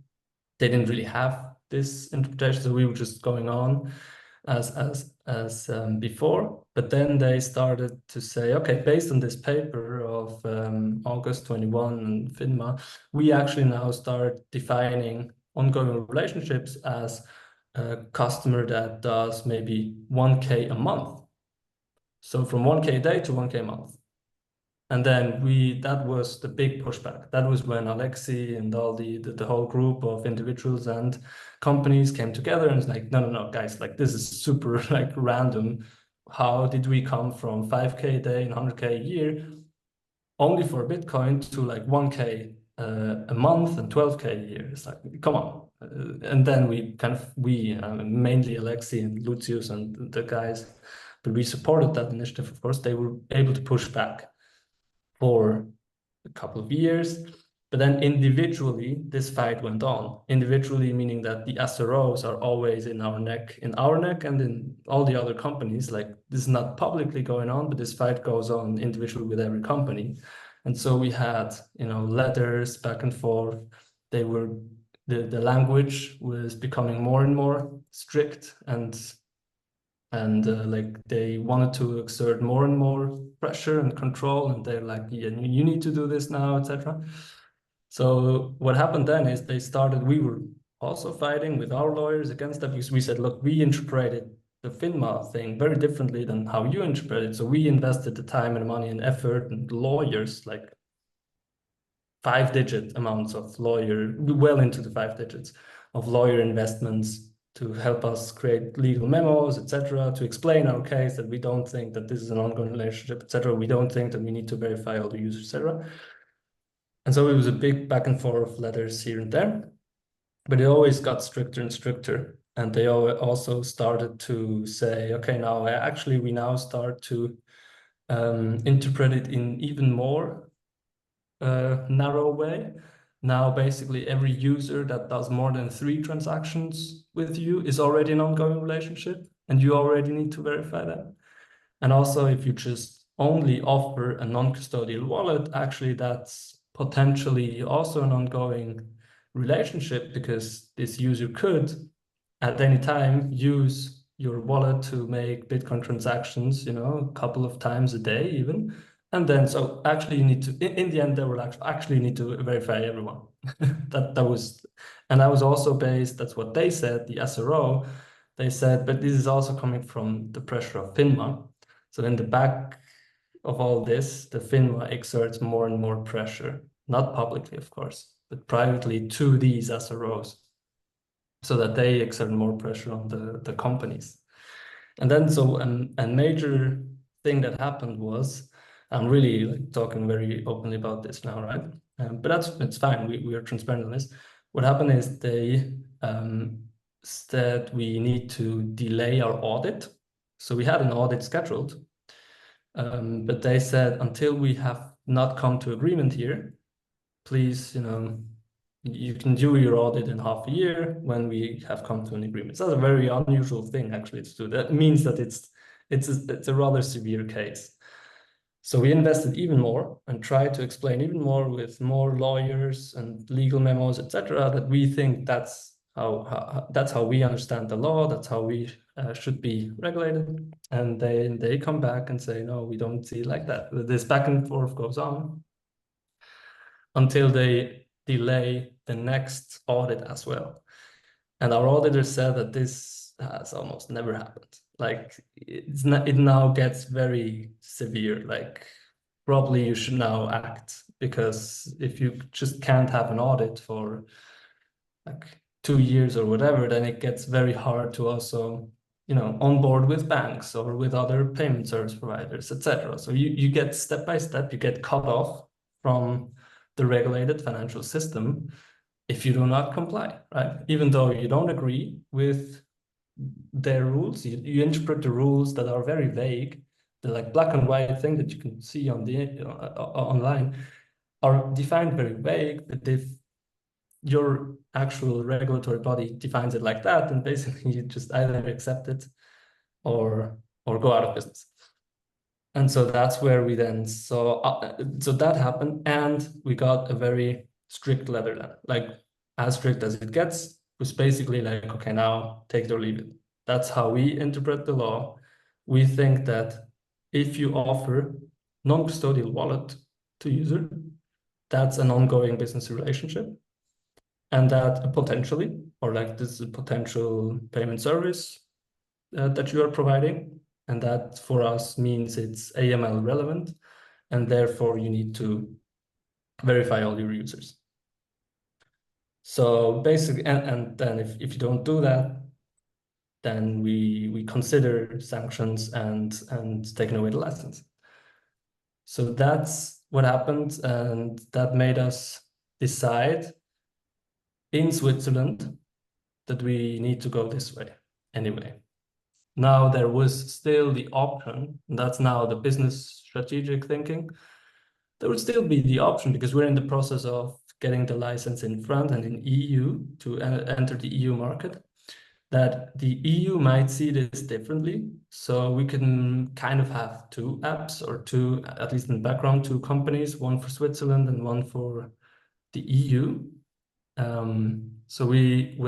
they didn't really have this interpretation, so we were just going on as before. But then they started to say, okay, based on this paper of August 21 and FINMA, we actually now start defining ongoing relationships as a customer that does maybe 1K a month. So from 1K a day to 1K a month. And then that was the big pushback. That was when Alexei and all the whole group of individuals and companies came together and was like, no, guys, like this is super like random. How did we come from 5K a day and 100K a year only for Bitcoin to like 1K a month and 12K a year? It's like, come on. And then mainly Alexei and Lucius and the guys, but we supported that initiative, of course. They were able to push back for a couple of years, but then individually this fight went on. Individually meaning that the SROs are always in our neck and in all the other companies. Like this is not publicly going on, but this fight goes on individually with every company. And so we had, letters back and forth. The language was becoming more and more strict, and and like they wanted to exert more and more pressure and control, and they're like, yeah, you need to do this now, etc. So what happened then is we were also fighting with our lawyers against that, because we said, look, we interpreted the FINMA thing very differently than how you interpret it. So we invested the time and money and effort and lawyers, like 5-digit amounts of lawyer, well into the 5 digits of lawyer investments to help us create legal memos, etc., to explain our case, that we don't think that this is an ongoing relationship, etc. We don't think that we need to verify all the users, etc. And so it was a big back and forth letters here and there, but it always got stricter and stricter. And they also started to say, okay, now actually we now start to interpret it in even more narrow way. Now, basically, every user that does more than 3 transactions with you is already an ongoing relationship, and you already need to verify that. And also, if you just only offer a non-custodial wallet, actually, that's potentially also an ongoing relationship, because this user could, at any time, use your wallet to make Bitcoin transactions, a couple of times a day even. And then, so actually you need to, in the end, they will actually need to verify everyone. That was also based, that's what they said, the SRO, they said, but this is also coming from the pressure of FINMA. So in the back of all this, the FINMA exerts more and more pressure, not publicly, of course, but privately to these SROs, so that they exert more pressure on the companies. And then, so a major thing that happened was, I'm really like talking very openly about this now, right? But it's fine. We are transparent on this. What happened is they said we need to delay our audit. So we had an audit scheduled, but they said, until we have not come to agreement here, please, you can do your audit in half a year when we have come to an agreement. So that's a very unusual thing actually to do. That means that it's a rather severe case. So we invested even more and tried to explain even more with more lawyers and legal memos, etc., that we think that's how we understand the law, that's how we should be regulated. And they come back and say, no, we don't see it like that. This back and forth goes on until they delay the next audit as well. And our auditor said that this has almost never happened. Like it now gets very severe. Like probably you should now act, because if you just can't have an audit for like 2 years or whatever, then it gets very hard to also, on board with banks or with other payment service providers, etc. So you get step by step, you get cut off from the regulated financial system if you do not comply, right? Even though you don't agree with their rules, you interpret the rules that are very vague. The like black and white thing that you can see on the online are defined very vague. But if your actual regulatory body defines it like that, then basically you just either accept it or go out of business. And so that's where we then saw, so that happened, and we got a very strict letter then, like as strict as it gets, was basically like, okay, now take it or leave it. That's how we interpret the law. We think that if you offer non-custodial wallet to user, that's an ongoing business relationship, and that potentially, or like this is a potential payment service that you are providing. And that for us means it's AML relevant, and therefore you need to verify all your users. So basically, and then if you don't do that, then we consider sanctions and taking away the license. So that's what happened, and that made us decide in Switzerland that we need to go this way anyway. Now there was still the option, and that's now the business strategic thinking. There would still be the option, because we're in the process of getting the license in France and in EU to enter the EU market, that the EU might see this differently. So we can kind of have 2 apps, or 2, at least in the background, 2 companies, one for Switzerland and one for the EU. So we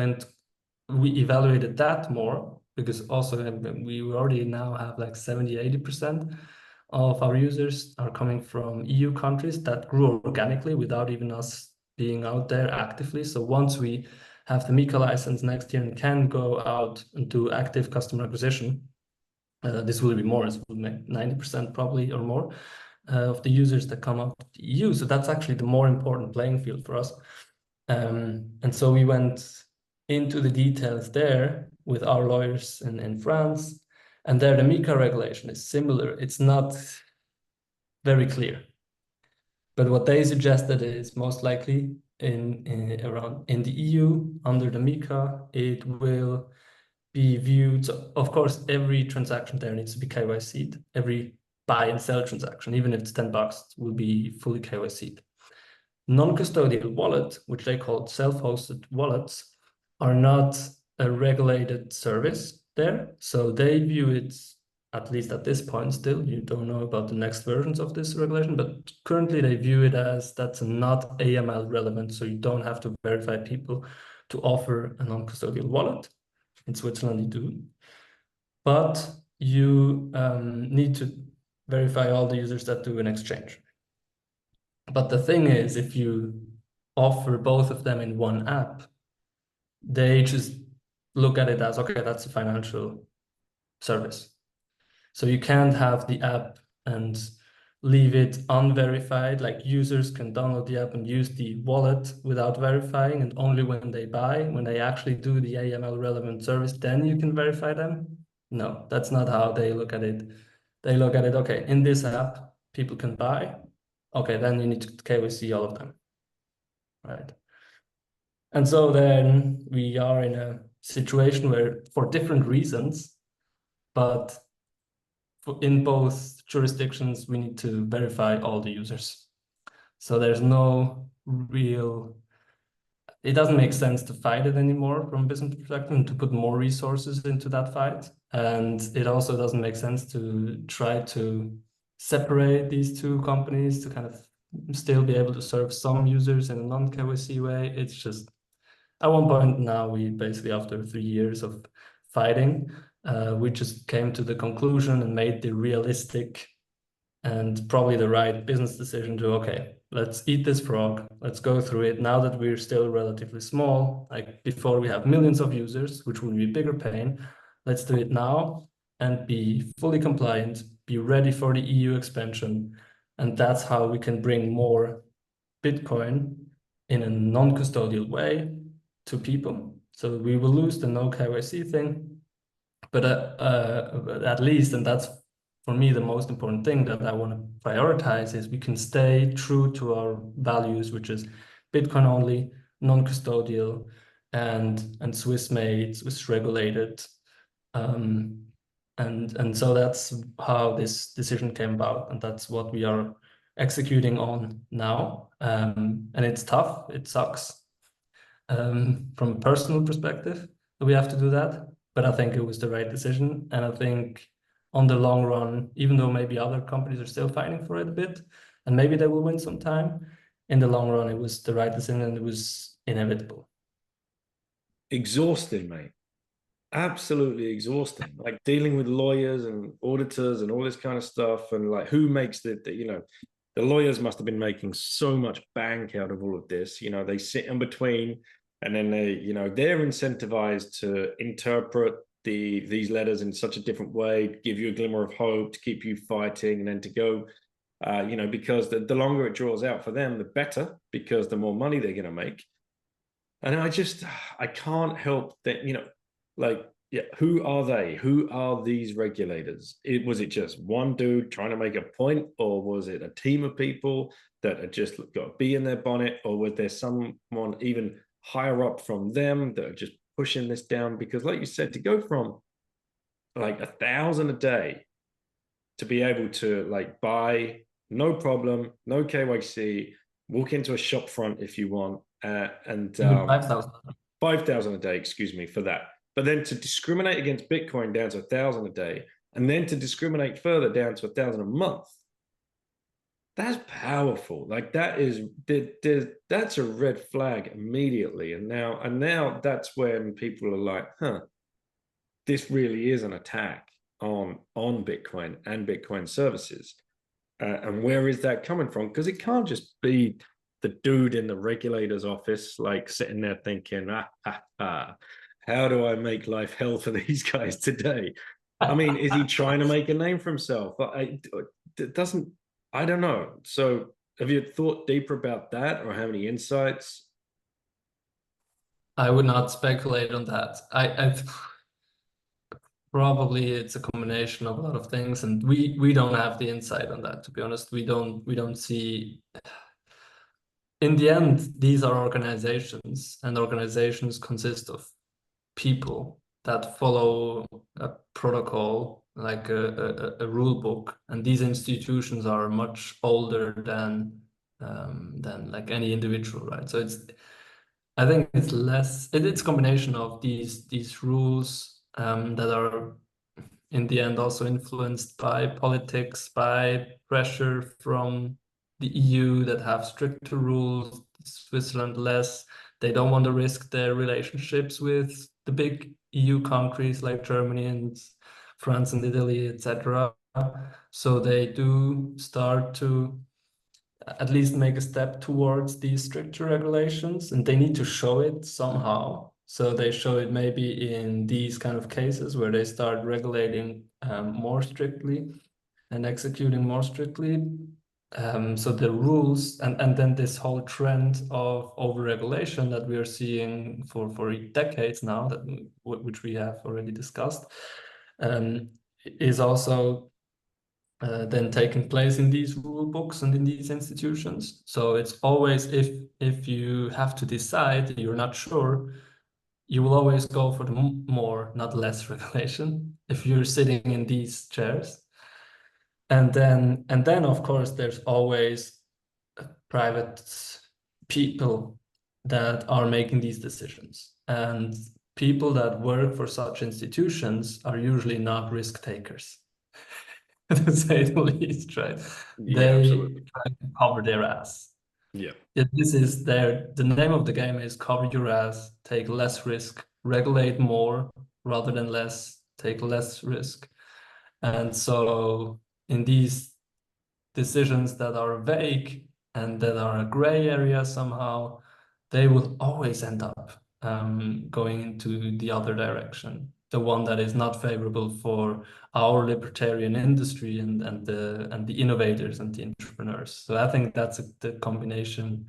evaluated that more, because also we already now have like 70-80% of our users are coming from EU countries that grew organically without even us being out there actively. So once we have the MiCA license next year and can go out and do active customer acquisition, this will be more, it will make 90% probably or more of the users that come out of the EU. So that's actually the more important playing field for us. And so we went into the details there with our lawyers in France, and there the MiCA regulation is similar. It's not very clear, but what they suggested is most likely in the EU under the MiCA, it will be viewed. So of course, every transaction there needs to be KYC'd. Every buy and sell transaction, even if it's $10, will be fully KYC'd. Non-custodial wallet, which they call self-hosted wallets, are not a regulated service there. So they view it, at least at this point still, you don't know about the next versions of this regulation, but currently they view it as that's not AML relevant. So you don't have to verify people to offer a non-custodial wallet. In Switzerland, you do. But you need to verify all the users that do an exchange. But the thing is, if you offer both of them in one app, they just look at it as, okay, that's a financial service. So you can't have the app and leave it unverified. Like users can download the app and use the wallet without verifying, and only when they buy, when they actually do the AML relevant service, then you can verify them. No, that's not how they look at it. They look at it, okay, in this app, people can buy. Okay, then you need to KYC all of them, right? And so then we are in a situation where, for different reasons, but in both jurisdictions, we need to verify all the users. So there's no real, it doesn't make sense to fight it anymore from a business perspective and to put more resources into that fight. And it also doesn't make sense to try to separate these two companies to kind of still be able to serve some users in a non-KYC way. It's just, at one point now, we basically, after 3 years of fighting, we just came to the conclusion and made the realistic and probably the right business decision to, okay, let's eat this frog. Let's go through it now that we're still relatively small. Like before we have millions of users, which would be a bigger pain. Let's do it now and be fully compliant, be ready for the EU expansion. And that's how we can bring more Bitcoin in a non-custodial way to people. So we will lose the no KYC thing, but at least, and that's for me the most important thing that I want to prioritize, is we can stay true to our values, which is Bitcoin only, non-custodial, and Swiss made, Swiss regulated. And so that's how this decision came about, and that's what we are executing on now. And it's tough, it sucks from a personal perspective that we have to do that, but I think it was the right decision. And I think on the long run, even though maybe other companies are still fighting for it a bit, and maybe they will win sometime, in the long run, it was the right decision and it was inevitable. Exhausting, mate. Absolutely exhausting. Like dealing with lawyers and auditors and all this kind of stuff. And like, who makes the the lawyers must have been making so much bank out of all of this. They sit in between, and then they're incentivized to interpret these letters in such a different way, give you a glimmer of hope, to keep you fighting, and then to go, because the longer it draws out for them, the better, because the more money they're going to make. And I can't help that, who are they? Who are these regulators? Was it just one dude trying to make a point, or was it a team of people that had just got to be in their bonnet, or was there someone even higher up from them that are just pushing this down? Because like you said, to go from like 1,000 a day to be able to like buy, no problem, no KYC, walk into a shop front if you want, and 5,000. 5,000 a day, excuse me, for that. But then to discriminate against Bitcoin down to 1,000 a day, and then to discriminate further down to 1,000 a month, that's powerful. Like that's a red flag immediately. And now that's when people are like, this really is an attack on Bitcoin and Bitcoin services. And where is that coming from? Because it can't just be the dude in the regulator's office, like sitting there thinking, how do I make life hell for these guys today? I mean, is he trying to make a name for himself? It doesn't, I don't know. So have you thought deeper about that or have any insights? I would not speculate on that. I probably it's a combination of a lot of things, and we don't have the insight on that, to be honest. We don't see. In the end, these are organizations, and organizations consist of people that follow a protocol, like a rule book, and these institutions are much older than like any individual, right? So I think it's it's a combination of these rules that are in the end also influenced by politics, by pressure from the EU that have stricter rules, Switzerland less. They don't want to risk their relationships with the big EU countries like Germany and France and Italy, etc. So they do start to at least make a step towards these stricter regulations, and they need to show it somehow. So they show it maybe in these kind of cases where they start regulating more strictly and executing more strictly. So the rules and then this whole trend of overregulation that we are seeing for decades now, which we have already discussed, is also then taking place in these rule books and in these institutions. So it's always, if you have to decide, you're not sure, you will always go for the more, not less regulation if you're sitting in these chairs. And then of course there's always private people that are making these decisions, and people that work for such institutions are usually not risk takers. To say the least, right? Yeah, They absolutely. try to cover their ass. Yeah. This is the name of the game is cover your ass, take less risk, regulate more rather than less, take less risk. And so in these decisions that are vague and that are a gray area somehow, they will always end up going into the other direction, the one that is not favorable for our libertarian industry and the innovators and the entrepreneurs. So I think that's the combination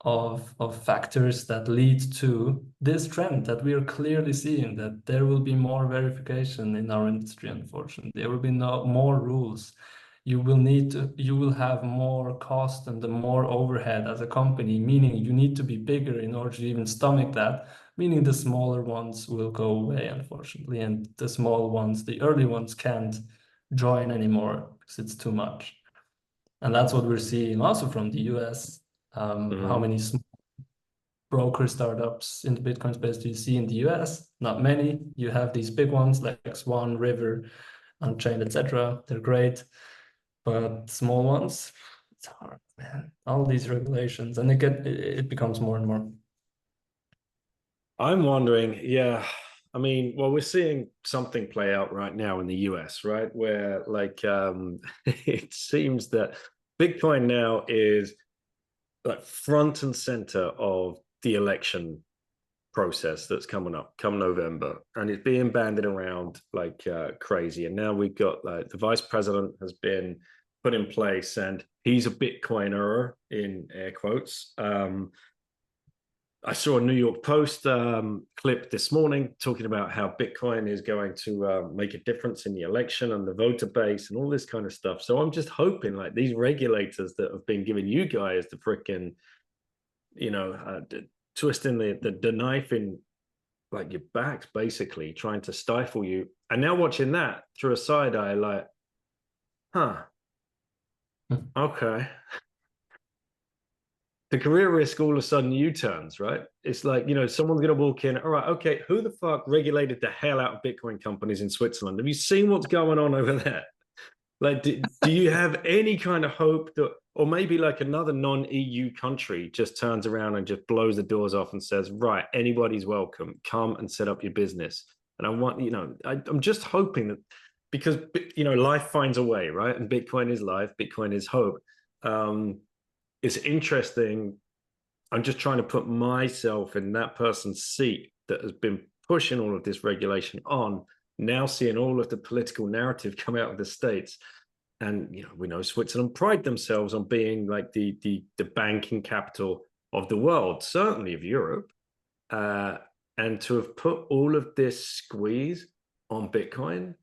of factors that lead to this trend that we are clearly seeing, that there will be more verification in our industry. Unfortunately, there will be more rules. You will have more cost and the more overhead as a company, meaning you need to be bigger in order to even stomach that, meaning the smaller ones will go away, unfortunately, and the small ones, the early ones, can't join anymore because it's too much. And that's what we're seeing also from the US. How many small broker startups in the Bitcoin space do you see in the US? Not many. You have these big ones like Swan, River, Unchained, etc. They're great, but small ones, it's hard, man. All these regulations, and it becomes more and more. I'm wondering, yeah. I mean, well, we're seeing something play out right now in the US, right? Where like it seems that Bitcoin now is like front and center of the election process that's coming up come November, and it's being banded around like crazy. And now we've got like the vice president has been put in place, and he's a Bitcoiner in air quotes. I saw a New York Post clip this morning talking about how Bitcoin is going to make a difference in the election and the voter base and all this kind of stuff. So I'm just hoping like these regulators that have been giving you guys the freaking, twisting the knife in like your backs, basically trying to stifle you. And now watching that through a side eye, like, okay. The career risk all of a sudden U-turns, right? It's like, someone's going to walk in. All right, okay, who the fuck regulated the hell out of Bitcoin companies in Switzerland? Have you seen what's going on over there? Like, do you have any kind of hope that, or maybe like another non-EU country just turns around and just blows the doors off and says, right, anybody's welcome, come and set up your business. And I want, I'm just hoping that, because life finds a way, right? And Bitcoin is life, Bitcoin is hope. It's interesting. I'm just trying to put myself in that person's seat that has been pushing all of this regulation on, now seeing all of the political narrative come out of the States. And we know Switzerland pride themselves on being like the banking capital of the world, certainly of Europe. And to have put all of this squeeze on Bitcoin,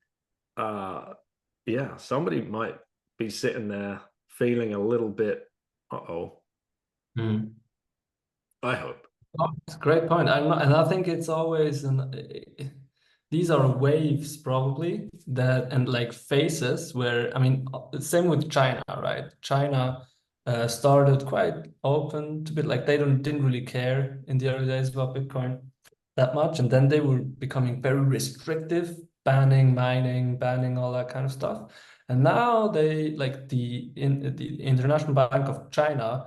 somebody might be sitting there feeling a little bit, uh-oh. I hope. Oh, it's a great point. And I think it's always these are waves probably and like phases where, I mean, same with China, right? China started quite open to bit, like they didn't really care in the early days about Bitcoin that much, and then they were becoming very restrictive, banning mining, banning all that kind of stuff. And now they like the International Bank of China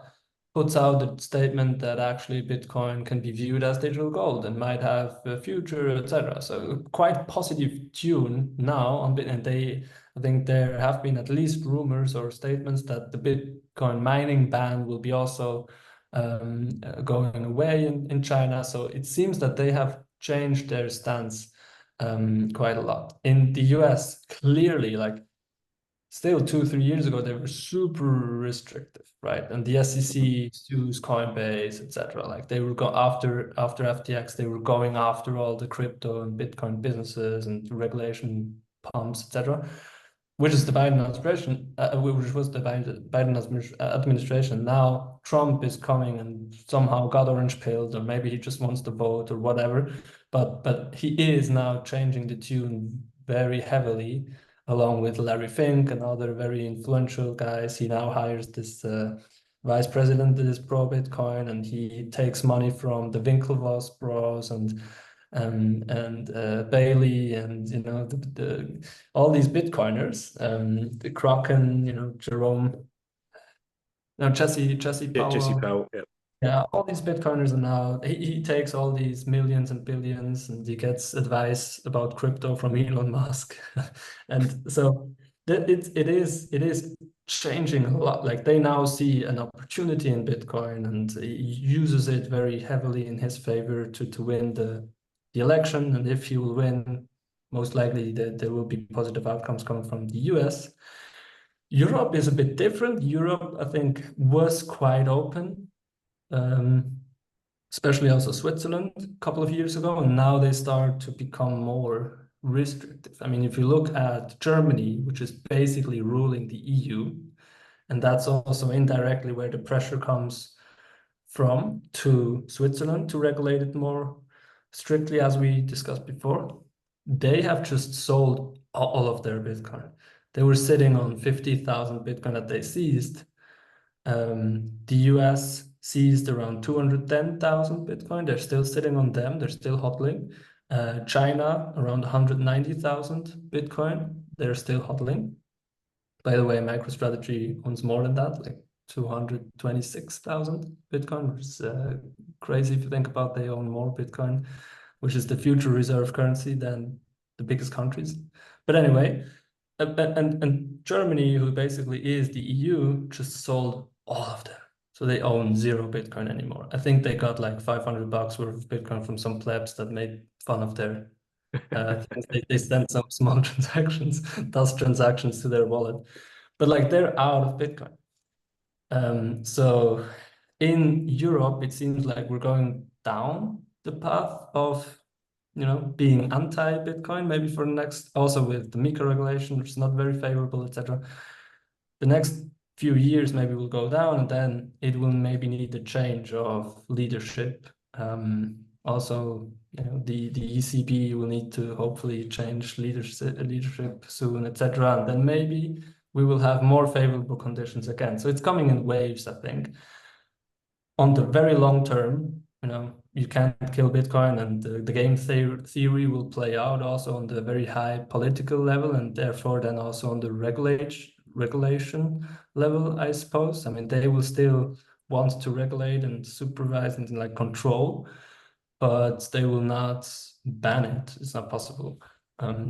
puts out a statement that actually Bitcoin can be viewed as digital gold and might have a future, etc. So quite positive tune now on Bitcoin. And I think there have been at least rumors or statements that the Bitcoin mining ban will be also going away in China. So it seems that they have changed their stance quite a lot. In the US, clearly, like still 2-3 years ago, they were super restrictive, right? And the SEC sues Coinbase, etc. Like they were after FTX, they were going after all the crypto and Bitcoin businesses and regulation pumps, etc. Which is the Biden administration, which was the Biden administration. Now Trump is coming and somehow got orange pilled, or maybe he just wants to vote or whatever. But he is now changing the tune very heavily, along with Larry Fink and other very influential guys. He now hires this vice president that is pro Bitcoin, and he takes money from the Winklevoss bros and Bailey and all these Bitcoiners, the Kraken, Jerome, no, Jesse Powell. Jesse Powell, yeah. Yeah, all these Bitcoiners are now, he takes all these millions and billions and he gets advice about crypto from Elon Musk. And so it is changing a lot. Like they now see an opportunity in Bitcoin and he uses it very heavily in his favor to win the election. And if he will win, most likely there will be positive outcomes coming from the US. Europe is a bit different. Europe, I think, was quite open. Especially also Switzerland a couple of years ago, and now they start to become more restrictive. I mean, if you look at Germany, which is basically ruling the EU, and that's also indirectly where the pressure comes from to Switzerland to regulate it more strictly, as we discussed before, they have just sold all of their Bitcoin. They were sitting on 50,000 Bitcoin that they seized. The US seized around 210,000 Bitcoin. They're still sitting on them. They're still hodling. China, around 190,000 Bitcoin. They're still hodling. By the way, MicroStrategy owns more than that, like 226,000 Bitcoin, which is crazy if you think about they own more Bitcoin, which is the future reserve currency than the biggest countries. But anyway, and Germany, who basically is the EU, just sold all of them. So they own 0 Bitcoin anymore. I think they got like $500 worth of Bitcoin from some plebs that made fun of their they sent some small transactions, dust transactions to their wallet. But like they're out of Bitcoin. So in Europe, it seems like we're going down the path of being anti-Bitcoin, maybe for the next, also with the MiCA regulation, which is not very favorable, etc. The next few years maybe will go down, and then it will maybe need a change of leadership. Also, the ECB will need to hopefully change leadership soon, etc. And then maybe we will have more favorable conditions again. So it's coming in waves, I think. On the very long term, you can't kill Bitcoin, and the game theory will play out also on the very high political level, and therefore then also on the regulation level, I suppose. I mean, they will still want to regulate and supervise and like control. but they will not ban it. It's not possible.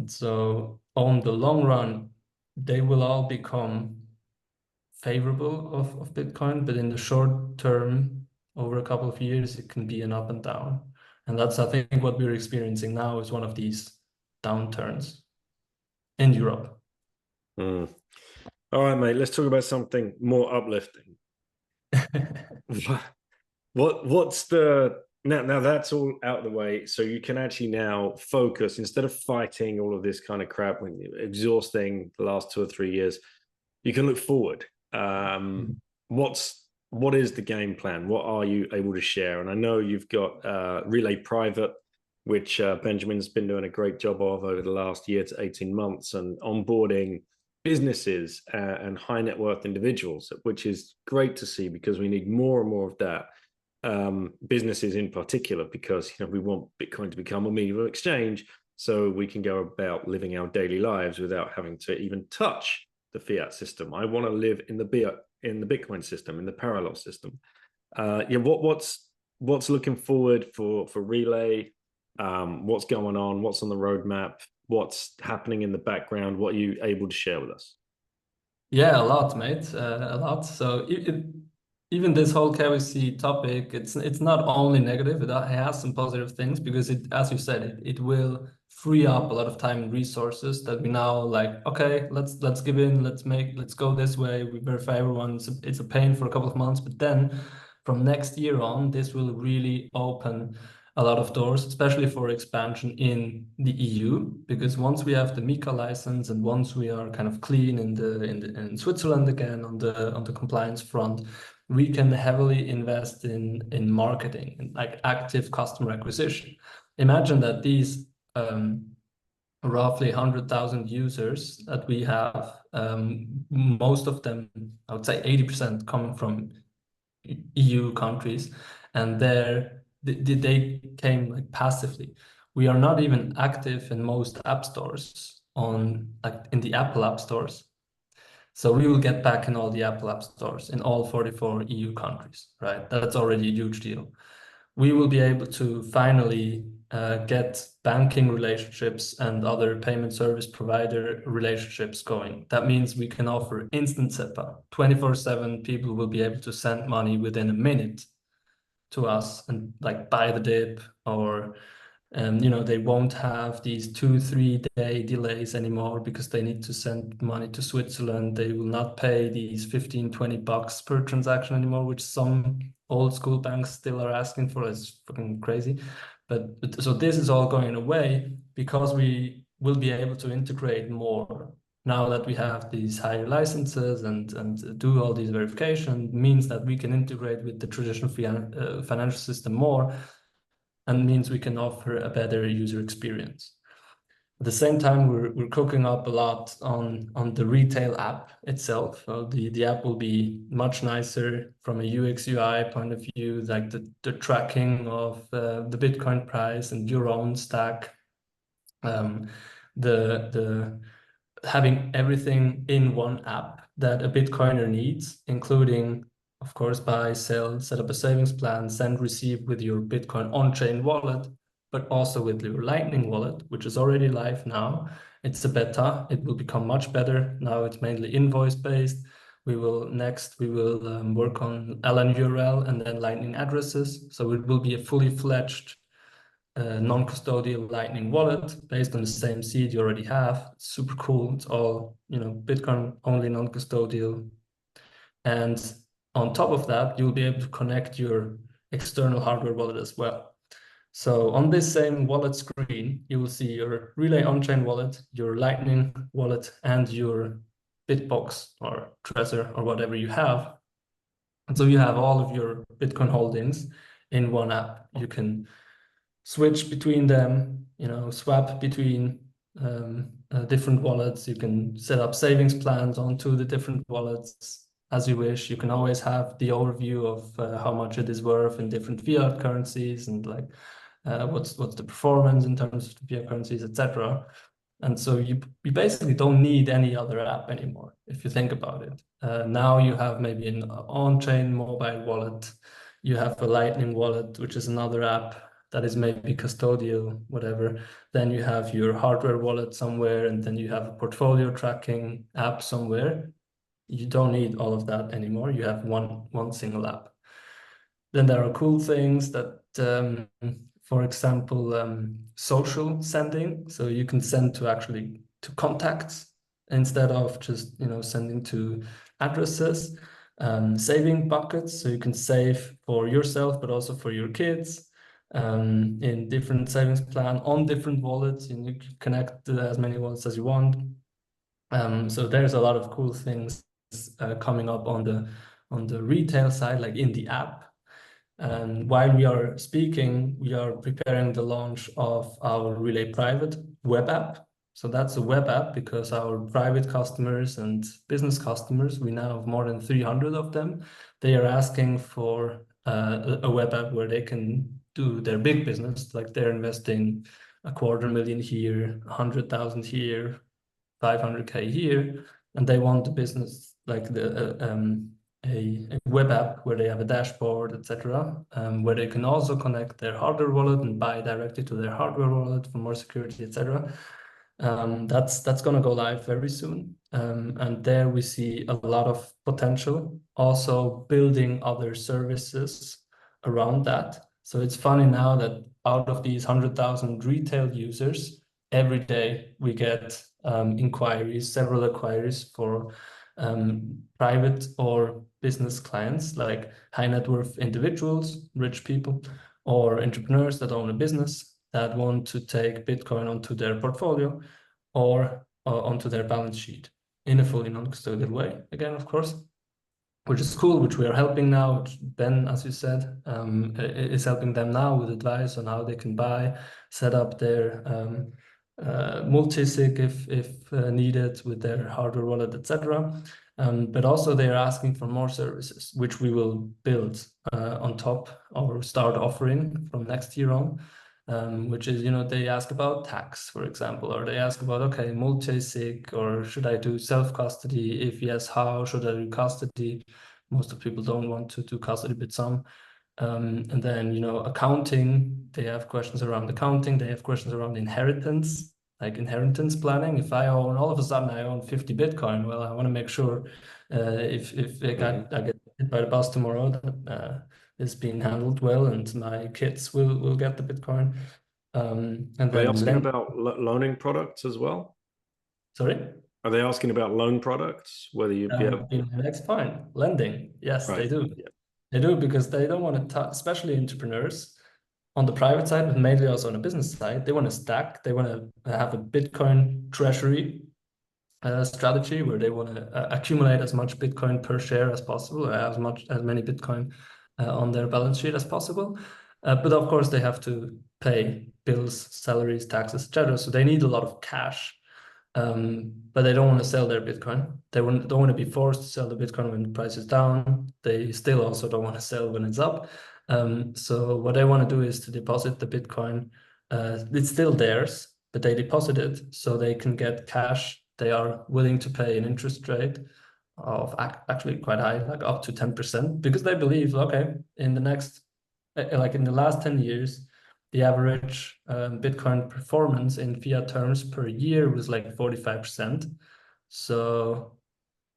So on the long run, they will all become favorable of Bitcoin, but in the short term, over a couple of years, it can be an up and down. And that's, I think, what we're experiencing now is one of these downturns in Europe. All right, mate, let's talk about something more uplifting. What's the now that's all out of the way, so you can actually now focus instead of fighting all of this kind of crap when you're exhausting the last 2 or 3 years. You can look forward. What is the game plan? What are you able to share? And I know you've got Relai Private, which Benjamin's been doing a great job of over the last year to 18 months, and onboarding businesses and high net worth individuals, which is great to see because we need more and more of that. Businesses in particular, because we want Bitcoin to become a medium of exchange so we can go about living our daily lives without having to even touch the fiat system. I want to live in the Bitcoin system, in the parallel system. What's looking forward for Relai? What's going on? What's on the roadmap? What's happening in the background? What are you able to share with us? Yeah, a lot, mate. A lot. So even this whole KYC topic, it's not only negative, it has some positive things because it, as you said, it will free up a lot of time and resources that we now like, okay, let's give in, let's go this way. We verify everyone. It's a pain for a couple of months, but then from next year on, this will really open a lot of doors, especially for expansion in the EU, because once we have the MiCA license and once we are kind of clean in Switzerland again on the compliance front, we can heavily invest in marketing and like active customer acquisition. Imagine that these roughly 100,000 users that we have, most of them, I would say 80% coming from EU countries, and they came like passively. We are not even active in most app stores in the Apple app stores. So we will get back in all the Apple app stores in all 44 EU countries, right? That's already a huge deal. We will be able to finally get banking relationships and other payment service provider relationships going. That means we can offer instant SEPA. 24/7 people will be able to send money within a minute to us and like buy the dip, or they won't have these 2-3 day delays anymore because they need to send money to Switzerland. They will not pay these 15-20 bucks per transaction anymore, which some old school banks still are asking for. It's fucking crazy. But so this is all going away because we will be able to integrate more. Now that we have these higher licenses and do all these verification, means that we can integrate with the traditional financial system more, and means we can offer a better user experience. At the same time, we're cooking up a lot on the retail app itself. So the app will be much nicer from a UX UI point of view, like the tracking of the Bitcoin price and your own stack. The having everything in one app that a Bitcoiner needs, including, of course, buy, sell, set up a savings plan, send, receive with your Bitcoin on-chain wallet, but also with your Lightning wallet, which is already live now. It's a beta. It will become much better. Now it's mainly invoice-based. We will work on LN URL and then Lightning addresses. So it will be a fully fledged non-custodial Lightning wallet based on the same seed you already have. It's super cool. It's all, Bitcoin only, non-custodial. And on top of that, you'll be able to connect your external hardware wallet as well. So on this same wallet screen, you will see your Relai on-chain wallet, your Lightning wallet, and your Bitbox or Trezor or whatever you have. And so you have all of your Bitcoin holdings in one app. You can switch between them, swap between different wallets. You can set up savings plans onto the different wallets as you wish. You can always have the overview of how much it is worth in different fiat currencies and like what's the performance in terms of the fiat currencies, etc. And so you basically don't need any other app anymore if you think about it. Now you have maybe an on-chain mobile wallet. You have a Lightning wallet, which is another app. that is maybe custodial, whatever. Then you have your hardware wallet somewhere, and then you have a portfolio tracking app somewhere. You don't need all of that anymore. You have one single app. Then there are cool things that, for example, social sending. So you can send to contacts instead of just sending to addresses. Saving buckets, so you can save for yourself, but also for your kids in different savings plan on different wallets, and you can connect as many wallets as you want. So there's a lot of cool things coming up on the retail side, like in the app. And while we are speaking, we are preparing the launch of our Relai Private web app. So that's a web app because our private customers and business customers, we now have more than 300 of them. They are asking for a web app where they can do their big business, like they're investing 250,000 here, 100,000 here, 500K here, and they want the business like a web app where they have a dashboard, etc., where they can also connect their hardware wallet and buy directly to their hardware wallet for more security, etc. That's going to go live very soon, and there we see a lot of potential. Also building other services around that. So it's funny now that out of these 100,000 retail users, every day we get several inquiries for private or business clients, like high net worth individuals, rich people, or entrepreneurs that own a business that want to take Bitcoin onto their portfolio or onto their balance sheet in a fully non-custodial way. Again, of course, which is cool, which we are helping now. Ben, as you said, is helping them now with advice on how they can buy, set up their multi-sig if needed with their hardware wallet, etc. But also they are asking for more services, which we will build on top or start offering from next year on. Which is, they ask about tax, for example, or they ask about, okay, multi-sig, or should I do self-custody? If yes, how should I do custody? Most of people don't want to do custody, but some. And then, accounting, they have questions around accounting. They have questions around inheritance, like inheritance planning. If I own, all of a sudden I own 50 Bitcoin, well, I want to make sure if I get hit by the bus tomorrow, that is being handled well, and my kids will get the Bitcoin. And Are they then asking about loaning products as well? Sorry? Are they asking about loan products? Whether you'd be able... The next point, lending. Yes, Right. they do. Yeah. They do, because they don't want to, especially entrepreneurs on the private side, but mainly also on the business side, they want to stack. They want to have a Bitcoin treasury strategy where they want to accumulate as much Bitcoin per share as possible, or as many Bitcoin on their balance sheet as possible. But of course, they have to pay bills, salaries, taxes, etc. So they need a lot of cash. But they don't want to sell their Bitcoin. They don't want to be forced to sell the Bitcoin when the price is down. They still also don't want to sell when it's up. So what they want to do is to deposit the Bitcoin. It's still theirs, but they deposit it so they can get cash. They are willing to pay an interest rate of actually quite high, like up to 10%, because they believe, okay, in the last 10 years, the average Bitcoin performance in fiat terms per year was like 45%. So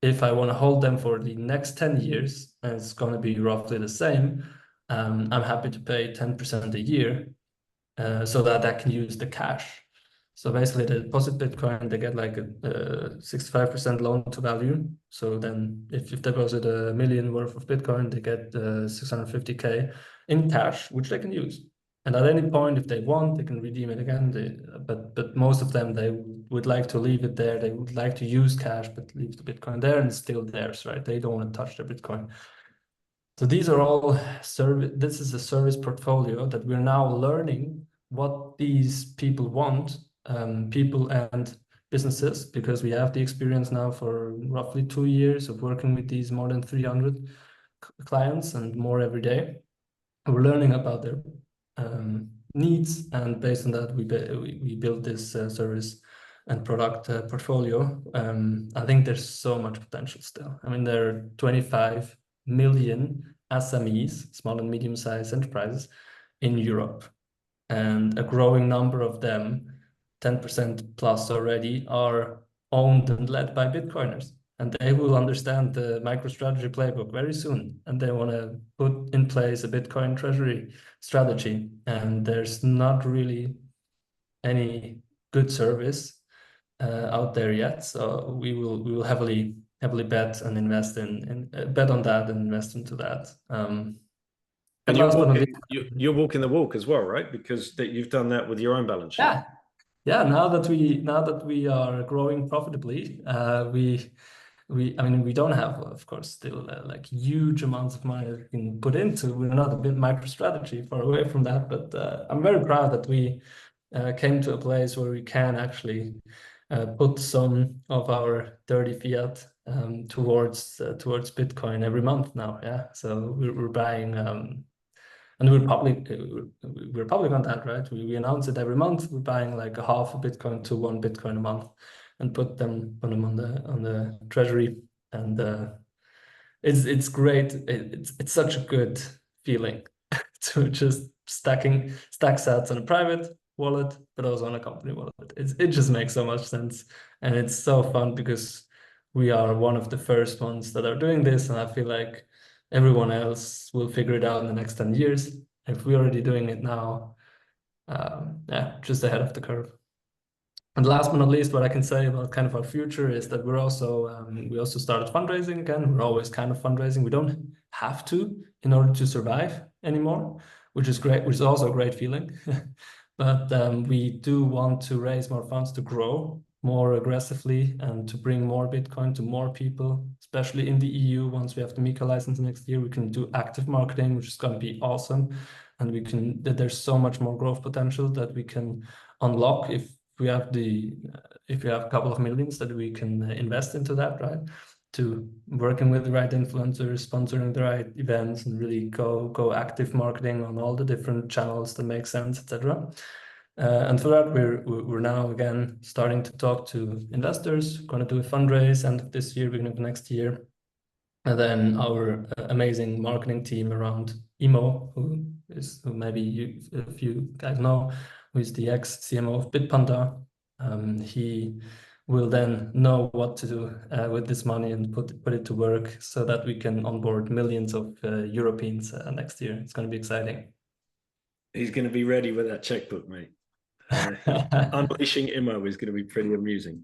if I want to hold them for the next 10 years, and it's going to be roughly the same, I'm happy to pay 10% a year so that I can use the cash. So basically, they deposit Bitcoin, they get like a 65% loan to value. So then if they deposit $1 million worth of Bitcoin, they get 650K in cash, which they can use. And at any point, if they want, they can redeem it again. But most of them, they would like to leave it there. They would like to use cash, but leave the Bitcoin there, and it's still theirs, right? They don't want to touch their Bitcoin. So these are all this is a service portfolio that we're now learning what these people want, people and businesses, because we have the experience now for roughly 2 years of working with these more than 300 clients and more every day. We're learning about their needs, and based on that, we build this service and product portfolio. I think there's so much potential still. I mean, there are 25 million SMEs, small and medium-sized enterprises in Europe. and a growing number of them, 10% plus already, are owned and led by Bitcoiners. And they will understand the MicroStrategy playbook very soon. And they want to put in place a Bitcoin treasury strategy. And there's not really any good service out there yet. So we will heavily bet and invest in bet on that and invest into that. And last but not least, you're walking the walk as well, right? Because you've done that with your own balance sheet. Yeah. Now that we are growing profitably, I mean, we don't have, of course, still like huge amounts of money that we can put into. We're not a bit MicroStrategy, far away from that. But I'm very proud that we came to a place where we can actually put some of our dirty fiat towards Bitcoin every month now. Yeah, so we're buying. And we're public on that, right? We announce it every month. We're buying like a half a Bitcoin to 1 Bitcoin a month, and put them on the treasury. And it's great. It's such a good feeling to just stack sats on a private wallet, but also on a company wallet. It just makes so much sense, and it's so fun because we are one of the first ones that are doing this, and I feel like everyone else will figure it out in the next 10 years. If we're already doing it now, yeah, just ahead of the curve. And last but not least, what I can say about kind of our future is that we also started fundraising again. We're always kind of fundraising. We don't have to in order to survive anymore, which is great, which is also a great feeling. But we do want to raise more funds to grow more aggressively and to bring more Bitcoin to more people, especially in the EU. Once we have the MiCA license next year, we can do active marketing, which is going to be awesome. And there's so much more growth potential that we can unlock if we have a couple of millions that we can invest into that, right? To working with the right influencers, sponsoring the right events, and really go active marketing on all the different channels that make sense, etc. And for that, we're now again starting to talk to investors. We're going to do a fundraise end of this year, beginning of next year. And then our amazing marketing team around Emo, who maybe if you guys know, who is the ex-CMO of Bitpanda. He will then know what to do with this money and put it to work so that we can onboard millions of Europeans next year. It's going to be exciting. He's going to be ready with that checkbook, mate. Unleashing Imo is going to be pretty amusing.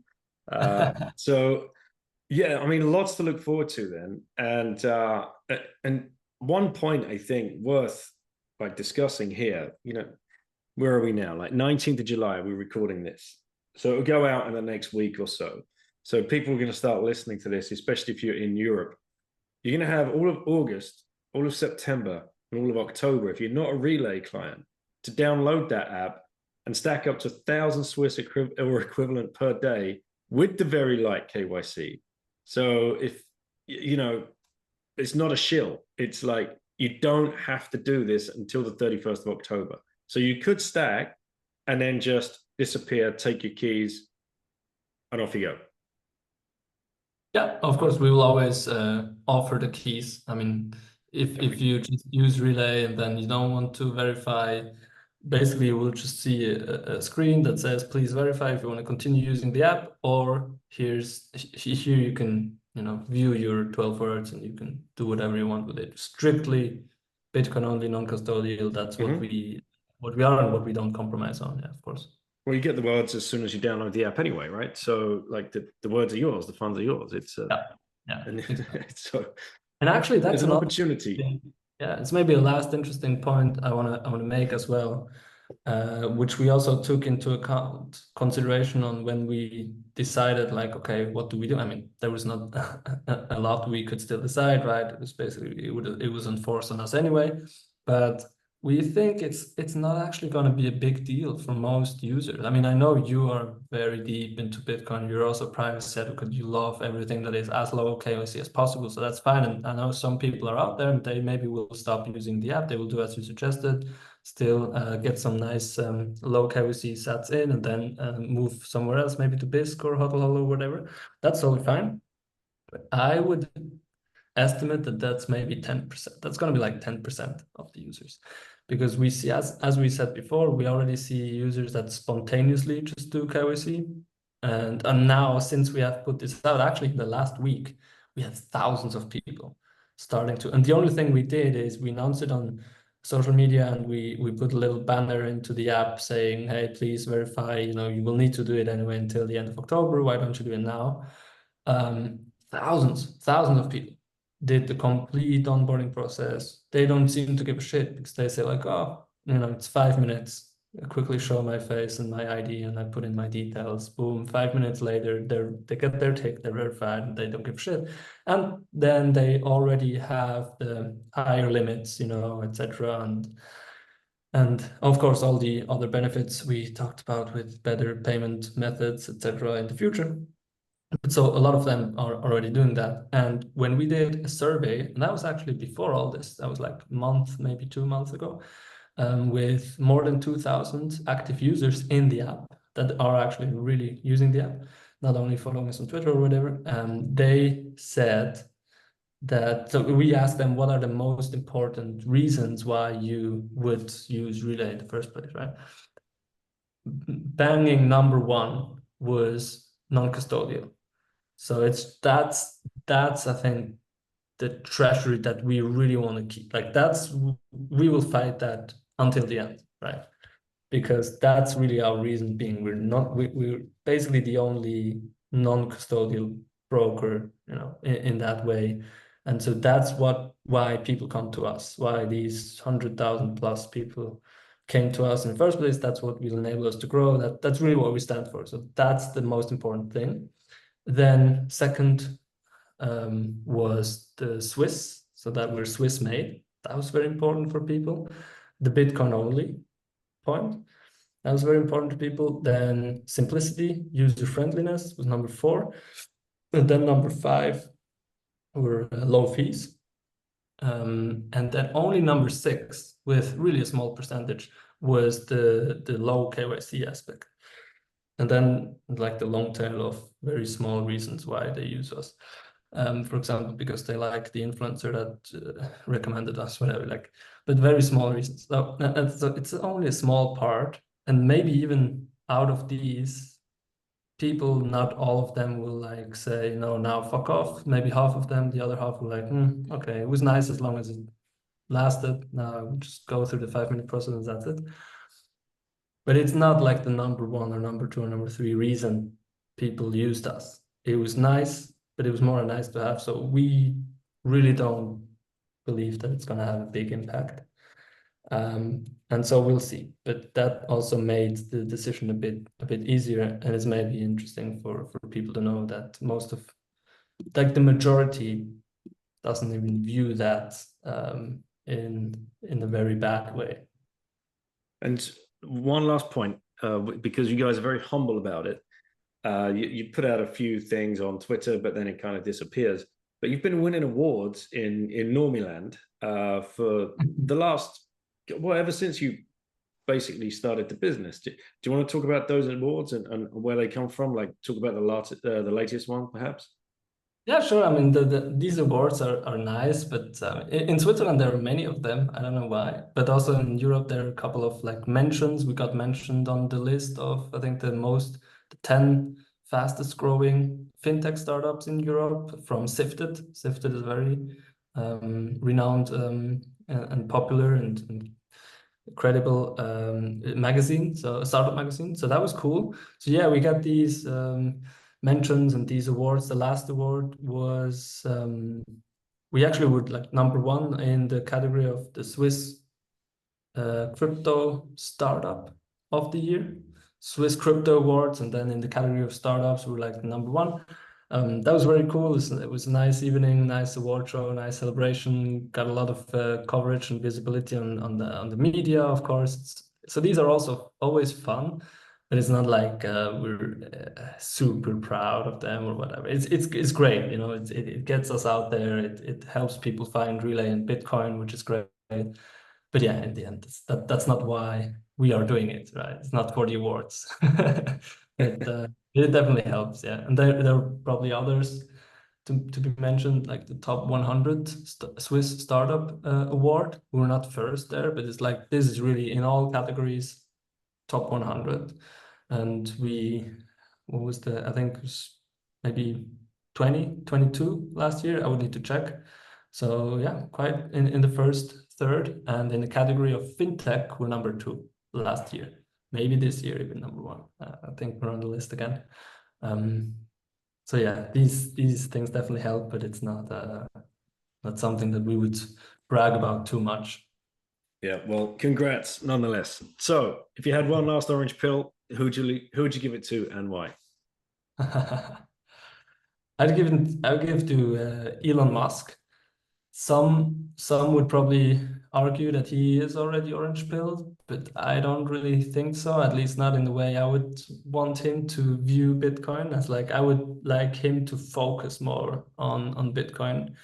So, yeah, I mean, lots to look forward to then. And one point I think worth like discussing here, where are we now? Like 19th of July, we're recording this. So it'll go out in the next week or so. So people are going to start listening to this, especially if you're in Europe. You're going to have all of August, all of September, and all of October, if you're not a Relai client, to download that app and stack up to 1,000 Swiss or equivalent per day with the very light KYC. So if, it's not a shill. It's like, you don't have to do this until the 31st of October. So you could stack and then just disappear, take your keys, and off you go. Yeah, of course, we will always offer the keys. I mean, if you just use Relai and then you don't want to verify, basically you will just see a screen that says, please verify if you want to continue using the app, or here you can, view your 12 words and you can do whatever you want with it. Strictly Bitcoin only, non-custodial. That's what we are and what we don't compromise on. Yeah, of course. Well, you get the words as soon as you download the app anyway, right? So like the words are yours, the funds are yours. It's yeah. And, exactly. and actually that's an opportunity. Yeah, it's maybe a last interesting point I want to make as well, which we also took into consideration on when we decided, like, okay, what do we do? I mean, there was not a lot we could still decide, right? It was basically it was enforced on us anyway, but we think it's not actually going to be a big deal for most users. I mean, I know you are very deep into Bitcoin. You're also a privacy advocate. You love everything that is as low KYC as possible. So that's fine. And I know some people are out there and they maybe will stop using the app. They will do as you suggested, still get some nice low KYC sats in, and then move somewhere else, maybe to BISC or HODL or whatever. That's totally fine. But I would estimate that that's maybe 10%. That's going to be like 10% of the users, because we see, as we said before, we already see users that spontaneously just do KYC. And now, since we have put this out, actually in the last week, we had thousands of people starting to. And the only thing we did is we announced it on social media, and we put a little banner into the app saying, hey, please verify, you will need to do it anyway until the end of October. Why don't you do it now? Thousands of people did the complete onboarding process. They don't seem to give a shit because they say like, oh, it's 5 minutes. I quickly show my face and my ID, and I put in my details. Boom, 5 minutes later, they get their tick, they're verified, and they don't give a shit. And then they already have the higher limits, etc. And of course, all the other benefits we talked about with better payment methods, etc. in the future. So a lot of them are already doing that. And when we did a survey, and that was actually before all this, that was like a month, maybe 2 months ago, with more than 2,000 active users in the app that are actually really using the app, not only following us on Twitter or whatever. They said that, so we asked them, what are the most important reasons why you would use Relai in the first place, right? Banging number one was non-custodial. So that's I think the treasury that we really want to keep. Like we will fight that until the end, right? Because that's really our reason being. We're basically the only non-custodial broker, in that way. And so that's why people come to us, why these 100,000 plus people came to us in the first place. That's what will enable us to grow. That's really what we stand for. So that's the most important thing. Then second was the Swiss, so that we're Swiss made. That was very important for people. The Bitcoin only point, that was very important to people. Then simplicity, user friendliness was number 4. And then number 5 were low fees. And then only number 6, with really a small percentage, was the low KYC aspect. And then like the long tail of very small reasons why they use us. For example, because they like the influencer that recommended us, whatever, but very small reasons. So it's only a small part, and maybe even out of these people, not all of them will say, no, now fuck off. Maybe half of them, the other half will okay, it was nice as long as it lasted. Now just go through the 5-minute process and that's it. But it's not like the number 1 or number 2 or number 3 reason people used us. It was nice, but it was more nice to have. So we really don't believe that it's going to have a big impact. And so we'll see. But that also made the decision a bit easier, and it's maybe interesting for people to know that most of, the majority doesn't even view that in a very bad way. And one last point, because you guys are very humble about it. You put out a few things on Twitter, but then it kind of disappears. But you've been winning awards in Normiland for the last, ever since you basically started the business. Do you want to talk about those awards and where they come from? Like talk about the latest one, perhaps? Yeah, sure. I mean, these awards are nice, but in Switzerland there are many of them. I don't know why, but also in Europe there are a couple of mentions. We got mentioned on the list of, I think, the 10 fastest growing fintech startups in Europe from Sifted. Sifted is very renowned and popular and credible magazine, so a startup magazine. So that was cool. So yeah, we got these mentions and these awards. The last award was we actually were number 1 in the category of the Swiss crypto startup of the year, Swiss crypto awards, and then in the category of startups we were number 1. That was very cool. It was a nice evening, nice award show, nice celebration. Got a lot of coverage and visibility on the media, of course. So these are also always fun, but it's not like we're super proud of them or whatever. It's great, it gets us out there. It helps people find Relai and Bitcoin, which is great. But yeah, in the end, that's not why we are doing it, right? It's not for the awards. It definitely helps, yeah. And there are probably others to be mentioned, like the top 100 Swiss startup award. We're not first there, but it's like this is really in all categories top 100. And what was I think it was maybe 22 last year. I would need to check. So yeah, quite in the first third, and in the category of fintech, we're number 2 last year. Maybe this year even number 1. I think we're on the list again. So yeah, these things definitely help, but it's not something that we would brag about too much. Yeah, well, congrats nonetheless. So, if you had one last orange pill, who'd you give it to and why? I'd give to Elon Musk. Some would probably argue that he is already orange pilled, but I don't really think so, at least not in the way I would want him to view Bitcoin. As like I would like him to focus more on Bitcoin,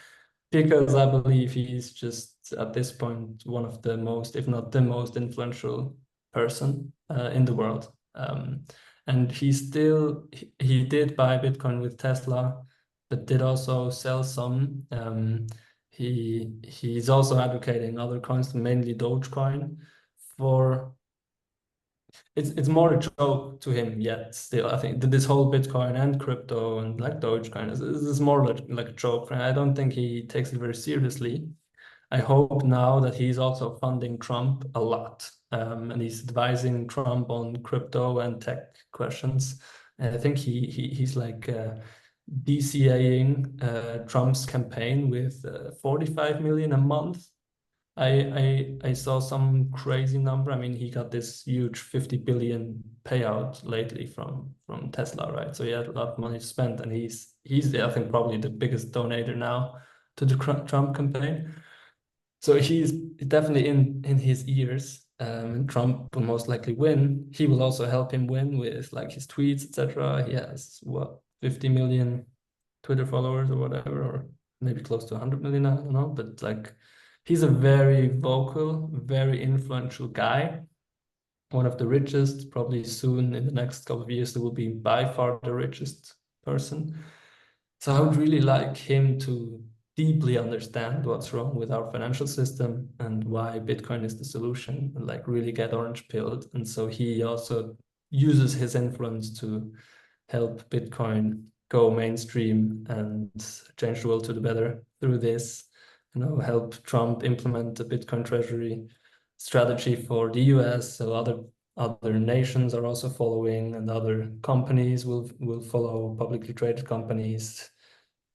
because I believe he's just at this point one of the most, if not the most influential person in the world. And he did buy Bitcoin with Tesla, but did also sell some. He's also advocating other coins, mainly Dogecoin. It's more a joke to him yet still. I think that this whole Bitcoin and crypto and like Dogecoin is more like a joke. I don't think he takes it very seriously. I hope now that he's also funding Trump a lot, and he's advising Trump on crypto and tech questions. And I think he's like DCAing Trump's campaign with 45 million a month. I saw some crazy number. I mean, he got this huge 50 billion payout lately from Tesla, right? So he had a lot of money to spend, and he's I think probably the biggest donator now to the Trump campaign. So he's definitely in his ears. And Trump will most likely win. He will also help him win with like his tweets, etc. He has what 50 million Twitter followers or whatever, or maybe close to 100 million. I don't know, but like he's a very vocal, very influential guy. One of the richest, probably soon in the next couple of years, there will be by far the richest person. So I would really like him to deeply understand what's wrong with our financial system and why Bitcoin is the solution, and like really get orange pilled. And so he also uses his influence to help Bitcoin go mainstream and change the world to the better through this. Help Trump implement the Bitcoin treasury strategy for the US, so other nations are also following, and other companies will follow, publicly traded companies,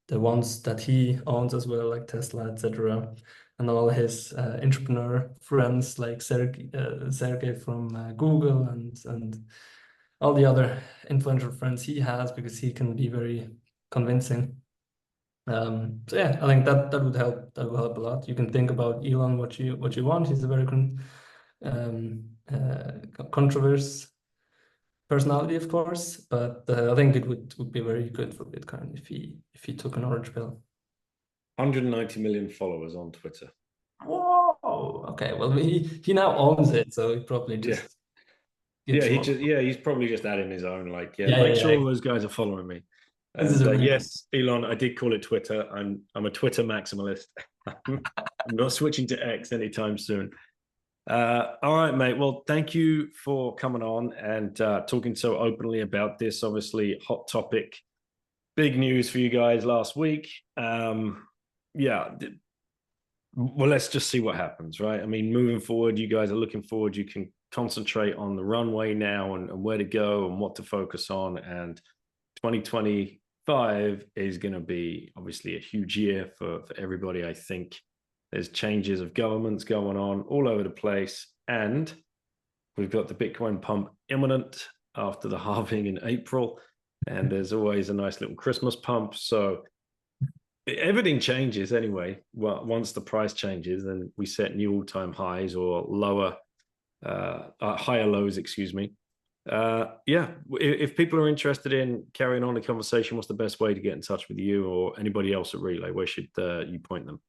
the ones that he owns as well, like Tesla, etc. And all his entrepreneur friends like Sergey from Google and all the other influential friends he has, because he can be very convincing. So yeah, I think that would help. That will help a lot. You can think about Elon what you want. He's a very controversial personality, of course, but I think it would be very good for Bitcoin if he took an orange pill. 190 million followers on Twitter. Whoa. Okay. Well, he now owns it, so he probably just he's probably just adding his own. Like, make sure all those guys are following me. And yes, Elon, I did call it Twitter. I'm a Twitter maximalist. I'm not switching to X anytime soon. All right, mate. Well, thank you for coming on and talking so openly about this. Obviously, hot topic, big news for you guys last week. Well, let's just see what happens, right? I mean, moving forward, you guys are looking forward. You can concentrate on the runway now and where to go and what to focus on. And 2025 is going to be obviously a huge year for everybody. I think there's changes of governments going on all over the place. And we've got the Bitcoin pump imminent after the halving in April. And there's always a nice little Christmas pump. So everything changes anyway. Well, once the price changes, then we set new all-time highs or higher lows, excuse me. If people are interested in carrying on the conversation, what's the best way to get in touch with you or anybody else at Relai? Where should you point them?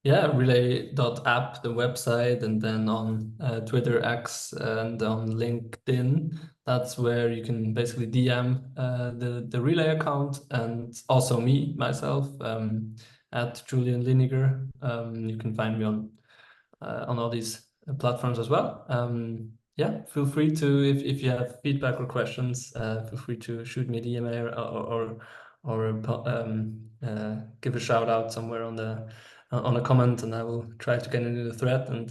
Yeah, relay.app, the website, and then on Twitter, X, and on LinkedIn. That's where you can basically DM the Relay account, and also me, myself, at Julian Liniger. You can find me on all these platforms as well. Yeah, feel free to, if you have feedback or questions, feel free to shoot me a DM or give a shout out somewhere on a comment, and I will try to get into the thread and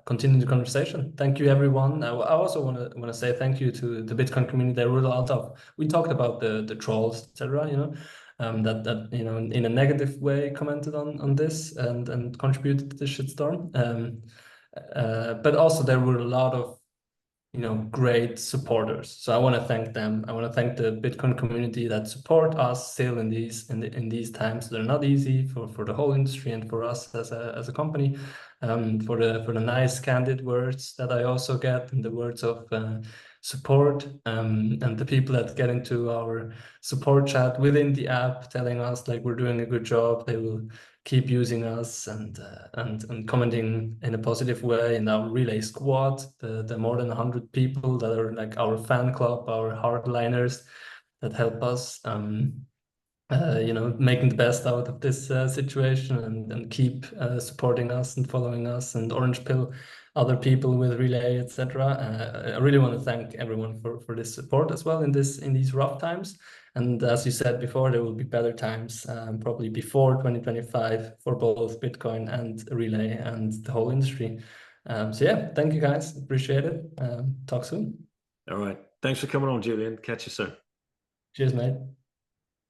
continue the conversation. Thank you, everyone. I also want to say thank you to the Bitcoin community. There were a lot of, we talked about the trolls, etc. You know, that you know, in a negative way commented on this and contributed to the shitstorm. But also there were a lot of, you know, great supporters. So I want to thank them. I want to thank the Bitcoin community that support us still in these times. They're not easy for the whole industry and for us as a company. For the nice candid words that I also get, and the words of support, and the people that get into our support chat within the app telling us like we're doing a good job. They will keep using us and commenting in a positive way in our Relay squad, the more than 100 people that are like our fan club, our hardliners that help us you know, making the best out of this situation, and keep supporting us and following us, and orange pill other people with Relay, etc. I really want to thank everyone for this support as well in these rough times. And as you said before, there will be better times, probably before 2025 for both Bitcoin and Relay and the whole industry. So yeah, thank you guys, appreciate it. Talk soon. All right, thanks for coming on, Julian. Catch you soon. Cheers, mate.